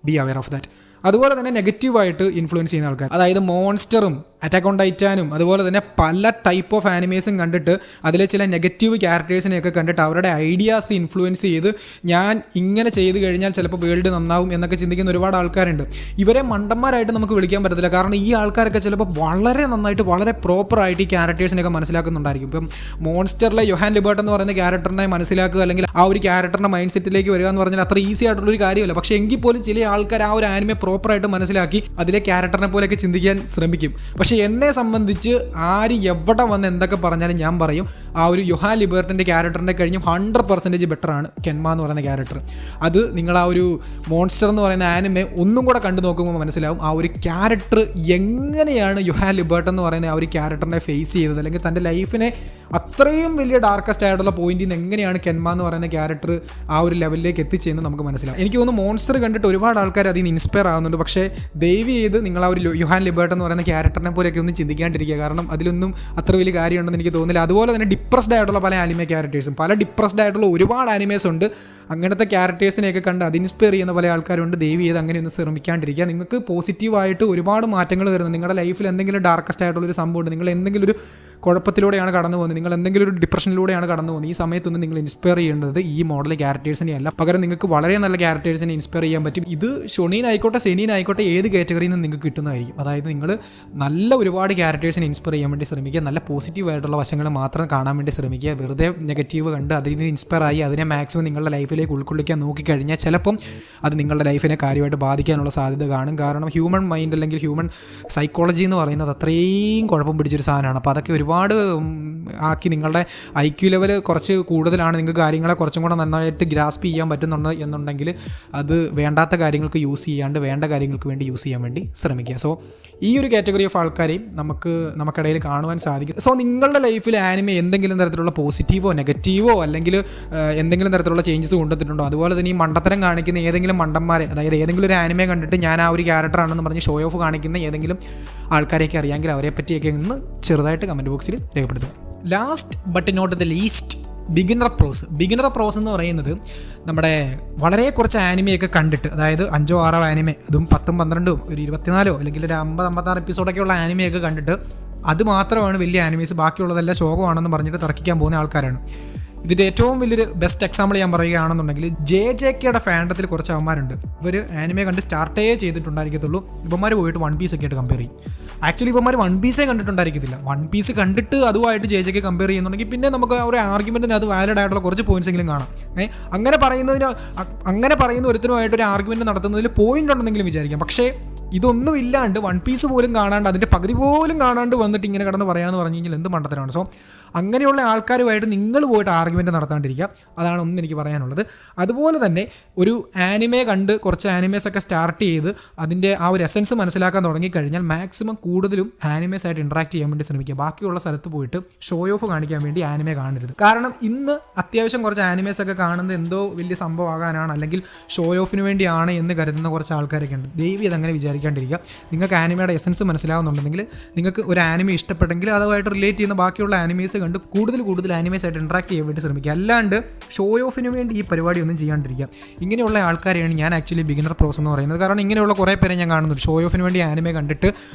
be aware of that. അതുപോലെ തന്നെ നെഗറ്റീവായിട്ട് ഇൻഫ്ലുവൻസ് ചെയ്യുന്ന ആൾക്കാർ, അതായത് മോൺസ്റ്ററും അറ്റാക്ക് ഓൺ ടൈറ്റാനും അതുപോലെ തന്നെ പല ടൈപ്പ് ഓഫ് ആനിമേസും കണ്ടിട്ട് അതിലെ ചില നെഗറ്റീവ് ക്യാരക്ടേഴ്സിനെയൊക്കെ കണ്ടിട്ട് അവരുടെ ഐഡിയാസ് ഇൻഫ്ലുവൻസ് ചെയ്ത് ഞാൻ ഇങ്ങനെ ചെയ്ത് കഴിഞ്ഞാൽ ചിലപ്പോൾ വേൾഡ് നന്നാവും എന്നൊക്കെ ചിന്തിക്കുന്ന ഒരുപാട് ആൾക്കാരുണ്ട്. ഇവരെ മണ്ടന്മാരായിട്ട് നമുക്ക് വിളിക്കാൻ പറ്റത്തില്ല. കാരണം ഈ ആൾക്കാരൊക്കെ ചിലപ്പോൾ വളരെ നന്നായിട്ട് വളരെ പ്രോപ്പറായിട്ട് ഈ ക്യാരക്ടേഴ്സിനെയൊക്കെ മനസ്സിലാക്കുന്നുണ്ടായിരിക്കും. ഇപ്പം മോൺസ്റ്ററിലെ യൊഹാൻ ലിബർട്ട് എന്ന് പറയുന്ന ക്യാരക്ടറിനെ മനസ്സിലാക്കുക അല്ലെങ്കിൽ ആ ഒരു ക്യാരക്ടറിൻ്റെ മൈൻഡ് സെറ്റിലേക്ക് വരിക എന്ന് പറഞ്ഞാൽ അത്ര ഈസി ആയിട്ടുള്ളൊരു കാര്യമല്ല. പക്ഷേ എങ്കിൽ പോലും ചില ആൾക്കാർ ആ ഒരു ആനിമെ പ്രോപ്പറായിട്ട് മനസ്സിലാക്കി അതിലെ ക്യാരക്ടറിനെ പോലെയൊക്കെ ചിന്തിക്കാൻ ശ്രമിക്കും. പക്ഷേ എന്നെ സംബന്ധിച്ച് ആര് എവിടെ വന്ന് എന്തൊക്കെ പറഞ്ഞാലും ഞാൻ പറയും ആ ഒരു യൊഹാൻ ലിബർട്ടിൻ്റെ ക്യാരക്ടറിൻ്റെ കഴിഞ്ഞും 100% ബെറ്ററാണ് കെൻമ എന്ന് പറയുന്ന ക്യാരക്ടർ. അത് നിങ്ങൾ ആ ഒരു മോൺസ്റ്റർ എന്ന് പറയുന്ന ആനിമെ ഒന്നും കൂടെ കണ്ടു നോക്കുമ്പോൾ മനസ്സിലാവും ആ ഒരു ക്യാരക്ടർ എങ്ങനെയാണ് യൊഹാൻ ലിബർട്ട് എന്ന് പറയുന്ന ആ ഒരു ക്യാരക്ടറിനെ ഫേസ് ചെയ്തത്, അല്ലെങ്കിൽ തൻ്റെ ലൈഫിനെ അത്രയും വലിയ ഡാർക്കസ്റ്റ് ആയിട്ടുള്ള പോയിന്റിൽ നിന്ന് എങ്ങനെയാണ് കെൻമ എന്ന് പറയുന്ന ക്യാരക്ടർ ആ ഒരു ലെവലിലേക്ക് എത്തിച്ചെന്ന് നമുക്ക് മനസ്സിലാവും. എനിക്ക് തോന്നുന്നു മോൺസ്റ്റർ കണ്ടിട്ട് ഒരുപാട് ആൾക്കാർ അതിൽ നിന്ന് ഇൻസ്പയർ ആവുന്നുണ്ട്. പക്ഷേ ദയവ് ചെയ്ത് നിങ്ങൾ ആ ഒരു യൊഹാൻ ലിബർട്ട് എന്ന് പറയുന്ന ക്യാരക്ടറിനെ പോലെയൊക്കെ ഒന്നും ചിന്തിക്കാണ്ടിരിക്കുക. കാരണം അതിലൊന്നും അത്ര വലിയ കാര്യമുണ്ടെന്ന് എനിക്ക് തോന്നുന്നില്ല. അതുപോലെ തന്നെ ഡിപ്രസ്ഡ് ആയിട്ടുള്ള പല ആനിമേ ക്യാരക്ടേഴ്സും, പല ഡിപ്രസ്ഡ് ആയിട്ടുള്ള ഒരുപാട് ആനിമേസ് ഉണ്ട്. അങ്ങനത്തെ ക്യാരക്ടേഴ്സിനെയൊക്കെ കണ്ട് അത് ഇൻസ്പയർ ചെയ്യുന്ന പല ആൾക്കാരുണ്ട്. ദയവ് ചെയ്ത് അങ്ങനെ ഒന്ന് ശ്രമിക്കാണ്ടിരിക്കുക. നിങ്ങൾക്ക് പോസിറ്റീവായിട്ട് ഒരുപാട് മാറ്റങ്ങൾ വരുന്നത്, നിങ്ങളുടെ ലൈഫിൽ എന്തെങ്കിലും ഡാർക്കസ്റ്റ് ആയിട്ടുള്ളൊരു സംഭവമുണ്ട്, നിങ്ങൾ എന്തെങ്കിലും ഒരു കുഴപ്പത്തിലൂടെയാണ് കടന്നു പോകുന്നത്, നിങ്ങൾ എന്തെങ്കിലും ഒരു ഡിപ്രഷനിലൂടെയാണ് കടന്നു പോകുന്നത്, ഈ സമയത്തൊന്നും നിങ്ങൾ ഇൻസ്പയർ ചെയ്യേണ്ടത് ഈ മോഡൽ ക്യാരക്ടേഴ്സിനെ അല്ല, പകരം നിങ്ങൾക്ക് വളരെ നല്ല ക്യാരക്ടേഴ്സിനെ ഇൻസ്പയർ ചെയ്യാൻ പറ്റും. ഇത് ഷൊണീനായിക്കോട്ടെ സെനീനായിക്കോട്ടെ ഏത് കാറ്റഗറിയിൽ നിന്ന് നിങ്ങൾക്ക് കിട്ടുന്നതായിരിക്കും. അതായത് നിങ്ങൾ നല്ല ഒരുപാട് ക്യാരക്ടേഴ്സിനെ ഇൻസ്പയർ ചെയ്യാൻ വേണ്ടി ശ്രമിക്കുക, നല്ല പോസിറ്റീവായിട്ടുള്ള വശങ്ങൾ മാത്രം കാണാൻ വേണ്ടി ശ്രമിക്കുക. വെറുതെ നെഗറ്റീവ് കണ്ട് അതിൽ നിന്ന് ഇൻസ്പയർ ആയി അതിനെ മാക്സിമം നിങ്ങളുടെ ലൈഫിലേക്ക് ഉൾക്കൊള്ളിക്കാൻ നോക്കിക്കഴിഞ്ഞാൽ ചിലപ്പം അത് നിങ്ങളുടെ ലൈഫിനെ കാര്യമായിട്ട് ബാധിക്കാനുള്ള സാധ്യത കാണും. കാരണം ഹ്യൂമൻ മൈൻഡ് അല്ലെങ്കിൽ ഹ്യൂമൻ സൈക്കോളജി എന്ന് പറയുന്നത് അത്രയും കുഴപ്പം പിടിച്ചൊരു സാധനമാണ്. അപ്പോൾ അതൊക്കെ ഒരുപാട് ആക്കി നിങ്ങളുടെ IQ ലെവൽ കുറച്ച് കൂടുതലാണ്, നിങ്ങൾക്ക് കാര്യങ്ങളെ കുറച്ചും കൂടെ നന്നായിട്ട് ഗ്രാസ്പ് ചെയ്യാൻ പറ്റുന്നുണ്ട് എന്നുണ്ടെങ്കിൽ അത് വേണ്ടാത്ത കാര്യങ്ങൾക്ക് യൂസ് ചെയ്യാണ്ട് വേണ്ട കാര്യങ്ങൾക്ക് വേണ്ടി യൂസ് ചെയ്യാൻ വേണ്ടി ശ്രമിക്കുക. സോ ഈ ഒരു കാറ്റഗറി ഓഫ് ആൾക്കാരെയും നമുക്കിടയിൽ കാണുവാൻ സാധിക്കും. സോ നിങ്ങളുടെ ലൈഫിൽ ആനിമെ എന്തെങ്കിലും തരത്തിലുള്ള പോസിറ്റീവോ നെഗറ്റീവോ അല്ലെങ്കിൽ എന്തെങ്കിലും തരത്തിലുള്ള ചേഞ്ചസ് കൊണ്ടുവന്നിട്ടുണ്ടോ? അതുപോലെ തന്നെ ഈ മണ്ടത്തരം കാണിക്കുന്ന ഏതെങ്കിലും മണ്ടന്മാരെ, അതായത് ഏതെങ്കിലും ഒരു ആനിമെ കണ്ടിട്ട് ഞാൻ ആ ഒരു ക്യാരക്ടറാണെന്ന് പറഞ്ഞ് ഷോ ഓഫ് കാണിക്കുന്ന ഏതെങ്കിലും ആൾക്കാരെയൊക്കെ അറിയാമെങ്കിൽ അവരെ പറ്റിയൊക്കെ ഒന്ന് ചെറുതായിട്ട് കമൻറ്റ് ബോക്സിൽ രേഖപ്പെടുത്തുക. Last but not the least, beginner pros എന്ന് പറയുന്നത് നമ്മുടെ വളരെ കുറച്ച് ആനിമയൊക്കെ കണ്ടിട്ട്, അതായത് 5-6 ആനിമെ, അതും 10-12 ഒരു 24 അല്ലെങ്കിൽ ഒരു 50-56 എപ്പിസോഡൊക്കെ ഉള്ള ആനിമയൊക്കെ കണ്ടിട്ട് അത് മാത്രമാണ് വലിയ ആനിമേസ്, ബാക്കിയുള്ളതെല്ലാം ശോകമാണെന്ന് പറഞ്ഞിട്ട് തർക്കിക്കാൻ പോകുന്ന ആൾക്കാരാണ്. ഇതിൻ്റെ ഏറ്റവും വലിയൊരു ബെസ്റ്റ് എക്സാമ്പിൾ ഞാൻ പറയുകയാണെന്നുണ്ടെങ്കിൽ JJKയുടെ ഫാൻഡത്തിൽ കുറച്ച് അവന്മാരുണ്ട്. ഇവർ ആനിമെ കണ്ട് സ്റ്റാർട്ടേ ചെയ്തിട്ടുണ്ടായിരിക്കത്തുള്ളൂ. ഇവന്മാർ പോയിട്ട് വൺ പീസ് ഒക്കെ ആയിട്ട് കമ്പയർ ചെയ്യും. ആക്ച്വലി ഇവന്മാർ വൺ പീസേ കണ്ടിട്ടുണ്ടായിരിക്കത്തില്ല. വൺ പീസ് കണ്ടിട്ട് അതുമായിട്ട് JJK കമ്പയർ ചെയ്യുന്നുണ്ടെങ്കിൽ പിന്നെ നമുക്ക് ഒരു ആർഗ്യുമെൻറ്റിന് അത് വാലിഡ് ആയിട്ടുള്ള കുറച്ച് പോയിന്റ്സ് എങ്കിലും കാണാം. അങ്ങനെ പറയുന്ന ഒരുത്തനുമായിട്ട് ഒരു ആർഗ്യുമെൻറ്റ് നടത്തുന്നതിൽ പോയിന്റ് ഉണ്ടെന്നെങ്കിലും വിചാരിക്കാം. പക്ഷേ ഇതൊന്നും ഇല്ലാണ്ട് വൺ പീസ് പോലും കാണാണ്ട് അതിൻ്റെ പകുതി പോലും കാണാണ്ട് വന്നിട്ട് ഇങ്ങനെ കിടന്ന് പറയാമെന്ന് പറഞ്ഞു കഴിഞ്ഞാൽ എന്ത് മണ്ടത്തരമാണ്. സോ അങ്ങനെയുള്ള ആൾക്കാരുമായിട്ട് നിങ്ങൾ പോയിട്ട് ആർഗ്യുമെൻറ്റ് നടത്താണ്ടിരിക്കുക. അതാണ് ഒന്ന് എനിക്ക് പറയാനുള്ളത്. അതുപോലെ തന്നെ ഒരു ആനിമെ കണ്ട് കുറച്ച് ആനിമേസൊക്കെ സ്റ്റാർട്ട് ചെയ്ത് അതിൻ്റെ ആ ഒരു എസൻസ് മനസ്സിലാക്കാൻ തുടങ്ങിക്കഴിഞ്ഞാൽ മാക്സിമം കൂടുതലും ആനിമേസായിട്ട് ഇൻട്രാക്ട് ചെയ്യാൻ വേണ്ടി ശ്രമിക്കുക. ബാക്കിയുള്ള സ്ഥലത്ത് പോയിട്ട് ഷോ ഓഫ് കാണിക്കാൻ വേണ്ടി ആനിമെ കാണരുത്. കാരണം ഇന്ന് അത്യാവശ്യം കുറച്ച് ആനിമേസൊക്കെ കാണുന്നത് എന്തോ വലിയ സംഭവമാകാനാണ് അല്ലെങ്കിൽ ഷോ ഓഫിന് വേണ്ടിയാണ് എന്ന് കരുതുന്ന കുറച്ച് ആൾക്കാരൊക്കെ ഉണ്ട്. ദയവ് ഇതങ്ങനെ വിചാരിക്കാണ്ടിരിക്കുക. നിങ്ങൾക്ക് ആനിമയുടെ എസൻസ് മനസ്സിലാവുന്നുണ്ടെങ്കിൽ, നിങ്ങൾക്ക് ഒരു ആനിമെ ഇഷ്ടപ്പെട്ടെങ്കിൽ അതുമായിട്ട് റിലേറ്റ് ചെയ്യുന്ന ബാക്കിയുള്ള ആനിമേസ് കണ്ട് കൂടുതൽ ആനിമേസായിട്ട് ഇൻട്രാക്ട് ചെയ്യാൻ വേണ്ടി ശ്രമിക്കുക. അല്ലാണ്ട് ഷോ ഓഫിന് വേണ്ടി ഈ പരിപാടി ഒന്നും ചെയ്യാണ്ടിരിക്കുക. ഇങ്ങനെയുള്ള ആൾക്കാരെയാണ് ഞാൻ ആക്ച്വലി ബിഗിനർ പ്രോസ് എന്ന് പറയുന്നത്. കാരണം ഇങ്ങനെയുള്ള കുറേ പേരെ ഞാൻ കാണുന്നുണ്ട് ഷോ ഓഫിന് വേണ്ടി ആനിമെ കണ്ടിട്ട്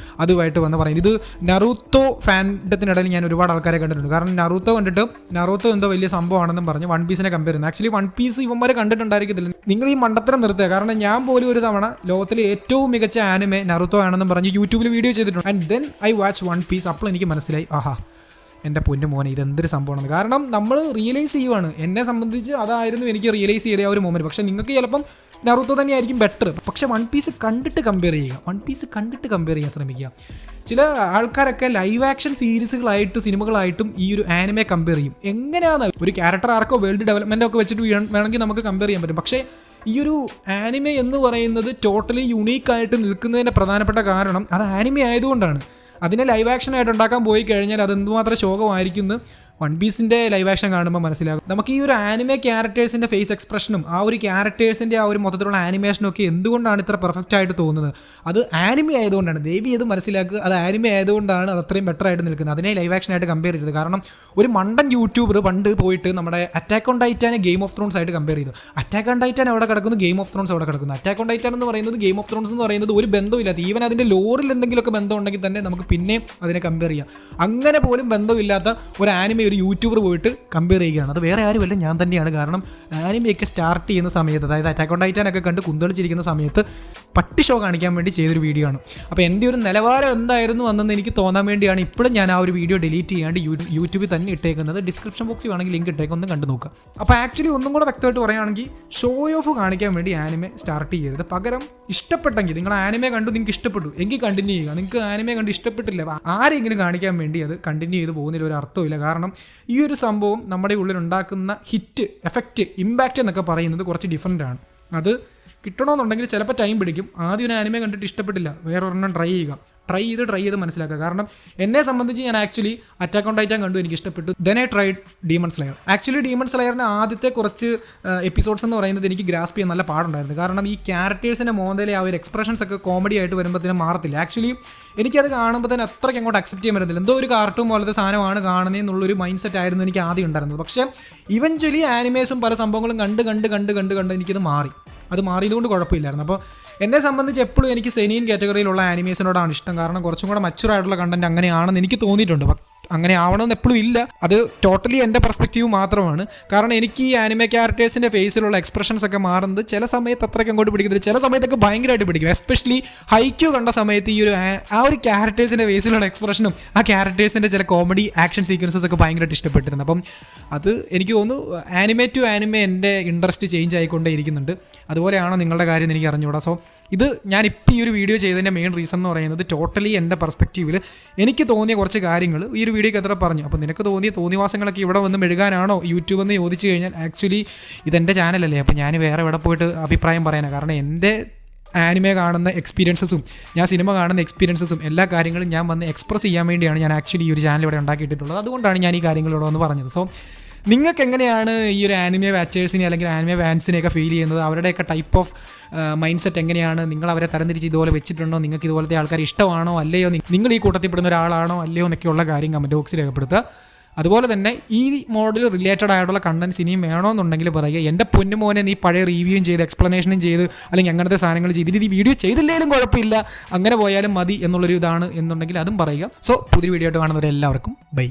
അതുമായിട്ട് വന്ന് പറയുന്നത്. ഇത് നറൂത്തോ ഫാൻഡത്തിനിടയിൽ ഞാൻ ഒരുപാട് ആൾക്കാരെ കണ്ടിട്ടുണ്ട്. കാരണം നറൂത്തോ കണ്ടിട്ട് നറൂത്തോ എന്തോ വലിയ സംഭവമാണെന്നും പറഞ്ഞ് വൺ പീസിനെ കമ്പയർ ചെയ്യുന്നത്. ആക്ച്വലി വൺ പീസ് ഇവന്മാരെ കണ്ടിട്ടുണ്ടായിരിക്കത്തില്ല. നിങ്ങൾ ഈ മണ്ടത്തരം നിർത്തുക. കാരണം ഞാൻ പോലും ഒരു തവണ ലോകത്തിലെ ഏറ്റവും മികച്ച ആനിമെ നറൂത്തോ ആണെന്നും പറഞ്ഞ് യൂട്യൂബിൽ വീഡിയോ ചെയ്തിട്ടുണ്ട്. And then I watch One Piece. അപ്പോൾ എനിക്ക് മനസ്സിലായി, ആഹാ എൻ്റെ പൊന്നു മോനെ ഇതെന്തൊരു സംഭവമാണ്. കാരണം നമ്മൾ റിയലൈസ് ചെയ്യുവാണ്. എന്നെ സംബന്ധിച്ച് അതായിരുന്നു എനിക്ക് റിയലൈസ് ചെയ്ത ആ ഒരു മൊമെൻറ്റ്. പക്ഷേ നിങ്ങൾക്ക് ചിലപ്പം നറൂത്തോ തന്നെയായിരിക്കും ബെറ്റർ. പക്ഷേ വൺ പീസ് കണ്ടിട്ട് കമ്പയർ ചെയ്യാൻ ശ്രമിക്കുക. ചില ആൾക്കാരൊക്കെ ലൈവ് ആക്ഷൻ സീരീസുകളായിട്ട് സിനിമകളായിട്ടും ഈ ഒരു ആനിമെ കമ്പയർ ചെയ്യും. എങ്ങനെയാണ് ഒരു ക്യാരക്ടർ ആർക്കോ വേൾഡ് ഡെവലപ്മെൻ്റ് ഒക്കെ വെച്ചിട്ട് വേണമെങ്കിൽ നമുക്ക് കമ്പയർ ചെയ്യാൻ പറ്റും. പക്ഷേ ഈ ഒരു ആനിമെ എന്ന് പറയുന്നത് ടോട്ടലി യുണീക്കായിട്ട് നിൽക്കുന്നതിൻ്റെ പ്രധാനപ്പെട്ട കാരണം അത് ആനിമെ ആയതുകൊണ്ടാണ്. അതിനെ ലൈവ് ആക്ഷൻ ആയിട്ട് ഉണ്ടാക്കാൻ പോയി കഴിഞ്ഞാൽ അത് എന്തുമാത്രം ശോകമായിരിക്കും എന്ന് വൺ പീസിൻ്റെ ലൈവ് ആക്ഷൻ കാണുമ്പോൾ മനസ്സിലാകും. നമുക്ക് ഈ ഒരു ആനിമെ ക്യാരക്ടേഴ്സിൻ്റെ ഫേസ് എക്സ്പ്രഷനും ആ ഒരു ക്യാരക്ടേഴ്സിൻ്റെ ആ ഒരു മൊത്തത്തിലുള്ള ആനിമേഷനും ഒക്കെ എന്തുകൊണ്ടാണ് ഇത്ര പെർഫെക്റ്റ് ആയിട്ട് തോന്നുന്നത്? അത് ആനിമെ ആയതുകൊണ്ടാണ്. ദേവി അത് മനസ്സിലാക്കുക. അത് ആനിമെ ആയതുകൊണ്ടാണ് അത് അത്രയും ബെറ്റർ ആയിട്ട് നിൽക്കുന്നത്. അതിനെ ലൈവ് ആക്ഷൻ ആയിട്ട് കമ്പയർ ചെയ്തത്. കാരണം ഒരു മണ്ടൻ യൂട്യൂബർ പണ്ട് പോയിട്ട് നമ്മുടെ അറ്റാക്ക് ഓൺ ടൈറ്റാനെ ഗെയിം ഓഫ് ത്രോൺസ് ആയിട്ട് കമ്പയർ ചെയ്തു. അറ്റാക്ക് ഓൺ ടൈറ്റാൻ എവിടെ കിടക്കുന്നു, ഗെയിം ഓഫ് ത്രോൺസ് എവിടെ കിടക്കുന്നു. അറ്റാക്ക് ഓൺ ടൈറ്റാൻ എന്ന് പറയുന്നത് ഗെയിം ഓഫ് ത്രോൺസ് എന്ന് പറയുന്നത് ഒരു ബന്ധമില്ലാത്ത, ഈവൻ അതിൻ്റെ ലോറിൽ എന്തെങ്കിലുമൊക്കെ ബന്ധം ഉണ്ടെങ്കിൽ തന്നെ നമുക്ക് പിന്നെയും അതിനെ കമ്പയർ ചെയ്യാം. അങ്ങനെ പോലും ബന്ധമില്ലാത്ത ഒരു ആനിമെ ഒരു യൂട്യൂബർ പോയിട്ട് കമ്പയർ ചെയ്യുകയാണ്. അത് വേറെ ആരുമല്ല, ഞാൻ തന്നെയാണ്. കാരണം ആനിമയൊക്കെ സ്റ്റാർട്ട് ചെയ്യുന്ന സമയത്ത്, അതായത് അറ്റാക്ക് ഓൺ ടൈറ്റാനൊക്കെ കണ്ട് കുന്തളിച്ചിരിക്കുന്ന സമയത്ത് പട്ടി ഷോ കാണിക്കാൻ വേണ്ടി ചെയ്തൊരു വീഡിയോ ആണ്. അപ്പോൾ എൻ്റെ ഒരു നിലവാരം എന്തായിരുന്നു അന്നെന്ന് എനിക്ക് തോന്നാൻ വേണ്ടിയാണ് ഇപ്പോഴും ഞാൻ ആ ഒരു വീഡിയോ ഡിലീറ്റ് ചെയ്യാണ്ട് യൂട്യൂബിൽ തന്നെ ഇട്ടേക്കുന്നത്. ഡിസ്ക്രിപ്ഷൻ ബോക്സിൽ വേണമെങ്കിൽ ലിങ്ക് ഇട്ടേക്ക്, ഒന്ന് കണ്ടു നോക്കുക. അപ്പോൾ ആക്ച്വലി ഒന്നും കൂടെ വ്യക്തമായിട്ട് പറയുകയാണെങ്കിൽ ഷോ ഓഫ് കാണിക്കാൻ വേണ്ടി ആനിമെ സ്റ്റാർട്ട് ചെയ്യരുത്. പകരം ഇഷ്ടപ്പെട്ടെങ്കിൽ, നിങ്ങൾ ആനിമെ കണ്ടു നിങ്ങൾക്ക് ഇഷ്ടപ്പെട്ടു എങ്കിൽ കണ്ടിന്യൂ ചെയ്യുക. നിങ്ങൾക്ക് ആനിമെ കണ്ട് ഇഷ്ടപ്പെട്ടില്ല ആരെങ്കിലും കാണിക്കാൻ വേണ്ടി അത് കണ്ടിന്യൂ ചെയ്ത് പോകുന്നതിൽ ഒരു അർത്ഥമില്ല. കാരണം ഈ ഒരു സംഭവം നമ്മുടെ ഉള്ളിൽ ഉണ്ടാക്കുന്ന ഹിറ്റ്, എഫക്റ്റ്, ഇമ്പാക്റ്റ് എന്നൊക്കെ പറയുന്നത് കുറച്ച് ഡിഫറൻ്റ് ആണ്. അത് കിട്ടണമെന്നുണ്ടെങ്കിൽ ചിലപ്പോൾ ടൈം പിടിക്കും. ആദ്യം ഒരു ആനിമെ കണ്ടിട്ട് ഇഷ്ടപ്പെട്ടില്ല, വേറൊരെണ്ണം ട്രൈ ട്രൈ ചെയ്ത് മനസ്സിലാക്കുക. കാരണം എന്നെ സംബന്ധിച്ച് ഞാൻ ആക്ച്വലി അറ്റാക്ക് ഓൺ ടൈറ്റൻ കണ്ടു, എനിക്ക് ഇഷ്ടപ്പെട്ടു. Then I tried Demon Slayer. Actually Demon സ്ലെയറിൻ്റെ ആദ്യത്തെ കുറച്ച് എപ്പിസോഡ്സ് എന്ന് പറയുന്നത് എനിക്ക് ഗ്രാസ്പ് ചെയ്യാൻ നല്ല പാടുണ്ടായിരുന്നു. കാരണം ഈ ക്യാരക്ടേഴ്സിൻ്റെ മോന്തയിലെ ആ ഒരു എക്സ്പ്രഷൻസ് ഒക്കെ കോമഡി ആയിട്ട് വരുമ്പോഴത്തേനും മാറത്തില്ല. ആക്ച്വലി എനിക്കത് കാണുമ്പോൾ തന്നെ അത്രയ്ക്ക് അങ്ങോട്ട് അക്സെപ്റ്റ് ചെയ്യാൻ പറ്റുന്നില്ല. എന്തോ ഒരു കാർട്ടൂൺ പോലത്തെ സാധനമാണ് കാണുന്നതെന്നുള്ളൊരു മൈൻഡ് സെറ്റ് ആയിരുന്നു എനിക്ക് ആദ്യം ഉണ്ടായിരുന്നത്. പക്ഷേ ഇവഞ്ച്വലി ആനിമേസും പല സംഭവങ്ങളും കണ്ട് എനിക്കത് മാറി. അത് മാറിയതുകൊണ്ട് കുഴപ്പമില്ലായിരുന്നു. അപ്പോൾ എന്നെ സംബന്ധിച്ച് എപ്പോഴും എനിക്ക് സെനീൻ കാറ്റഗറിയിലുള്ള ആനിമേഷനോടാണ് ഇഷ്ടം. കാരണം കുറച്ചും കൂടെ മച്ചുവർ ആയിട്ടുള്ള കണ്ടന്റ് അങ്ങനെയാണെന്ന് എനിക്ക് തോന്നിയിട്ടുണ്ട്. അങ്ങനെ ആവണമെന്ന് എപ്പോഴും ഇല്ല, അത് ടോട്ടലി എൻ്റെ പെർസ്പെക്റ്റീവ് മാത്രമാണ്. കാരണം എനിക്ക് ഈ ആനിമേ ക്യാരക്ടേഴ്സിൻ്റെ ഫേസിലുള്ള എക്സ്പ്രഷൻസ് ഒക്കെ മാറുന്നത് ചില സമയത്ത് അത്രയ്ക്ക് അങ്ങോട്ട് പിടിക്കുന്നില്ല, ചില സമയത്തൊക്കെ ഭയങ്കരമായിട്ട് പിടിക്കും. എസ്പെഷ്യലി ഹൈക്യൂ കണ്ട സമയത്ത് ഈ ഒരു ക്യാരക്ടേഴ്സിൻ്റെ ഫേസിലുള്ള എക്സ്പ്രഷനും ആ ക്യാരക്ടേഴ്സിൻ്റെ ചില കോമഡി ആക്ഷൻ സീക്വൻസസ് ഒക്കെ ഭയങ്കരമായിട്ട് ഇഷ്ടപ്പെട്ടിരുന്നു. അപ്പം അത് എനിക്ക് തോന്നുന്നു ആനിമേ ടു ആനിമേ എൻ്റെ ഇൻട്രസ്റ്റ് ചേഞ്ച് ആയിക്കൊണ്ടേ ഇരിക്കുന്നുണ്ട്. അതുപോലെയാണോ നിങ്ങളുടെ കാര്യം എനിക്ക് അറിഞ്ഞുകൂടാ. സോ ഇത് ഞാനിപ്പോൾ ഈ ഒരു വീഡിയോ ചെയ്തതിൻ്റെ മെയിൻ റീസൺ എന്ന് പറയുന്നത് ടോട്ടലി എൻ്റെ പെർസ്പെക്റ്റീവിൽ എനിക്ക് തോന്നിയ കുറച്ച് കാര്യങ്ങൾ ഈ ഒരു വീഡിയോക്ക് എത്ര പറഞ്ഞു. അപ്പോൾ നിനക്ക് തോന്നിയ തോന്നിവാസങ്ങളൊക്കെ ഇവിടെ വന്ന് മെഴുകാനാണോ യൂട്യൂബ് എന്ന് ചോദിച്ചു കഴിഞ്ഞാൽ ആക്ച്വലി ഇതെൻ്റെ ചാനലല്ലേ, അപ്പോൾ ഞാൻ വേറെ ഇവിടെ പോയിട്ട് അഭിപ്രായം പറയാനാണ്. കാരണം എൻ്റെ ആനിമേ കാണുന്ന എക്സ്പീരിയൻസസും ഞാൻ സിനിമ കാണുന്ന എക്സ്പീരിയൻസസും എല്ലാ കാര്യങ്ങളും ഞാൻ വന്ന് എക്സ്പ്രസ് ചെയ്യാൻ വേണ്ടിയാണ് ഞാൻ ആക്ച്വലി ഈ ഒരു ചാനൽ ഇവിടെ ഉണ്ടാക്കിയിട്ടുള്ളത്. അതുകൊണ്ടാണ് ഞാൻ ഈ കാര്യങ്ങളോട് വന്ന് പറഞ്ഞത്. സോ നിങ്ങൾക്ക് എങ്ങനെയാണ് ഈ ഒരു ആനിമേ വാച്ചേഴ്സിനെ അല്ലെങ്കിൽ ആനിമേ ഫാൻസിനെയൊക്കെ ഫീൽ ചെയ്യുന്നത്? അവരുടെയൊക്കെ ടൈപ്പ് ഓഫ് മൈൻഡ് സെറ്റ് എങ്ങനെയാണ്? നിങ്ങൾ അവരെ തരംതിരിച്ച് ഇതുപോലെ വെച്ചിട്ടുണ്ടോ? നിങ്ങൾക്ക് ഇതുപോലത്തെ ആൾക്കാർ ഇഷ്ടമാണോ അല്ലയോ? നിങ്ങൾ ഈ കൂട്ടത്തിൽപ്പെടുന്ന ഒരാളാണോ അല്ലയോ എന്നൊക്കെയുള്ള കാര്യം കമൻറ്റ് ബോക്സിൽ രേഖപ്പെടുത്തുക. അതുപോലെ തന്നെ ഈ മോഡൽ റിലേറ്റഡ് ആയിട്ടുള്ള കണ്ടൻസ് ഇനിയും വേണമെന്നുണ്ടെങ്കിൽ പറയുക. എൻ്റെ പൊന്നുമോനെ നീ പഴയ റിവ്യൂയും ചെയ്ത് എക്സ്പ്ലനേഷനും ചെയ്ത് അല്ലെങ്കിൽ അങ്ങനത്തെ സാധനങ്ങൾ ചെയ്ത് ഈ വീഡിയോ ചെയ്തില്ലെങ്കിലും കുഴപ്പമില്ല, അങ്ങനെ പോയാലും മതി എന്നുള്ളൊരു ഇതാണ് എന്നുണ്ടെങ്കിൽ അതും പറയുക. സോ പുതിയ വീഡിയോ ആയിട്ട് കാണുന്നവരെല്ലാവർക്കും ബൈ.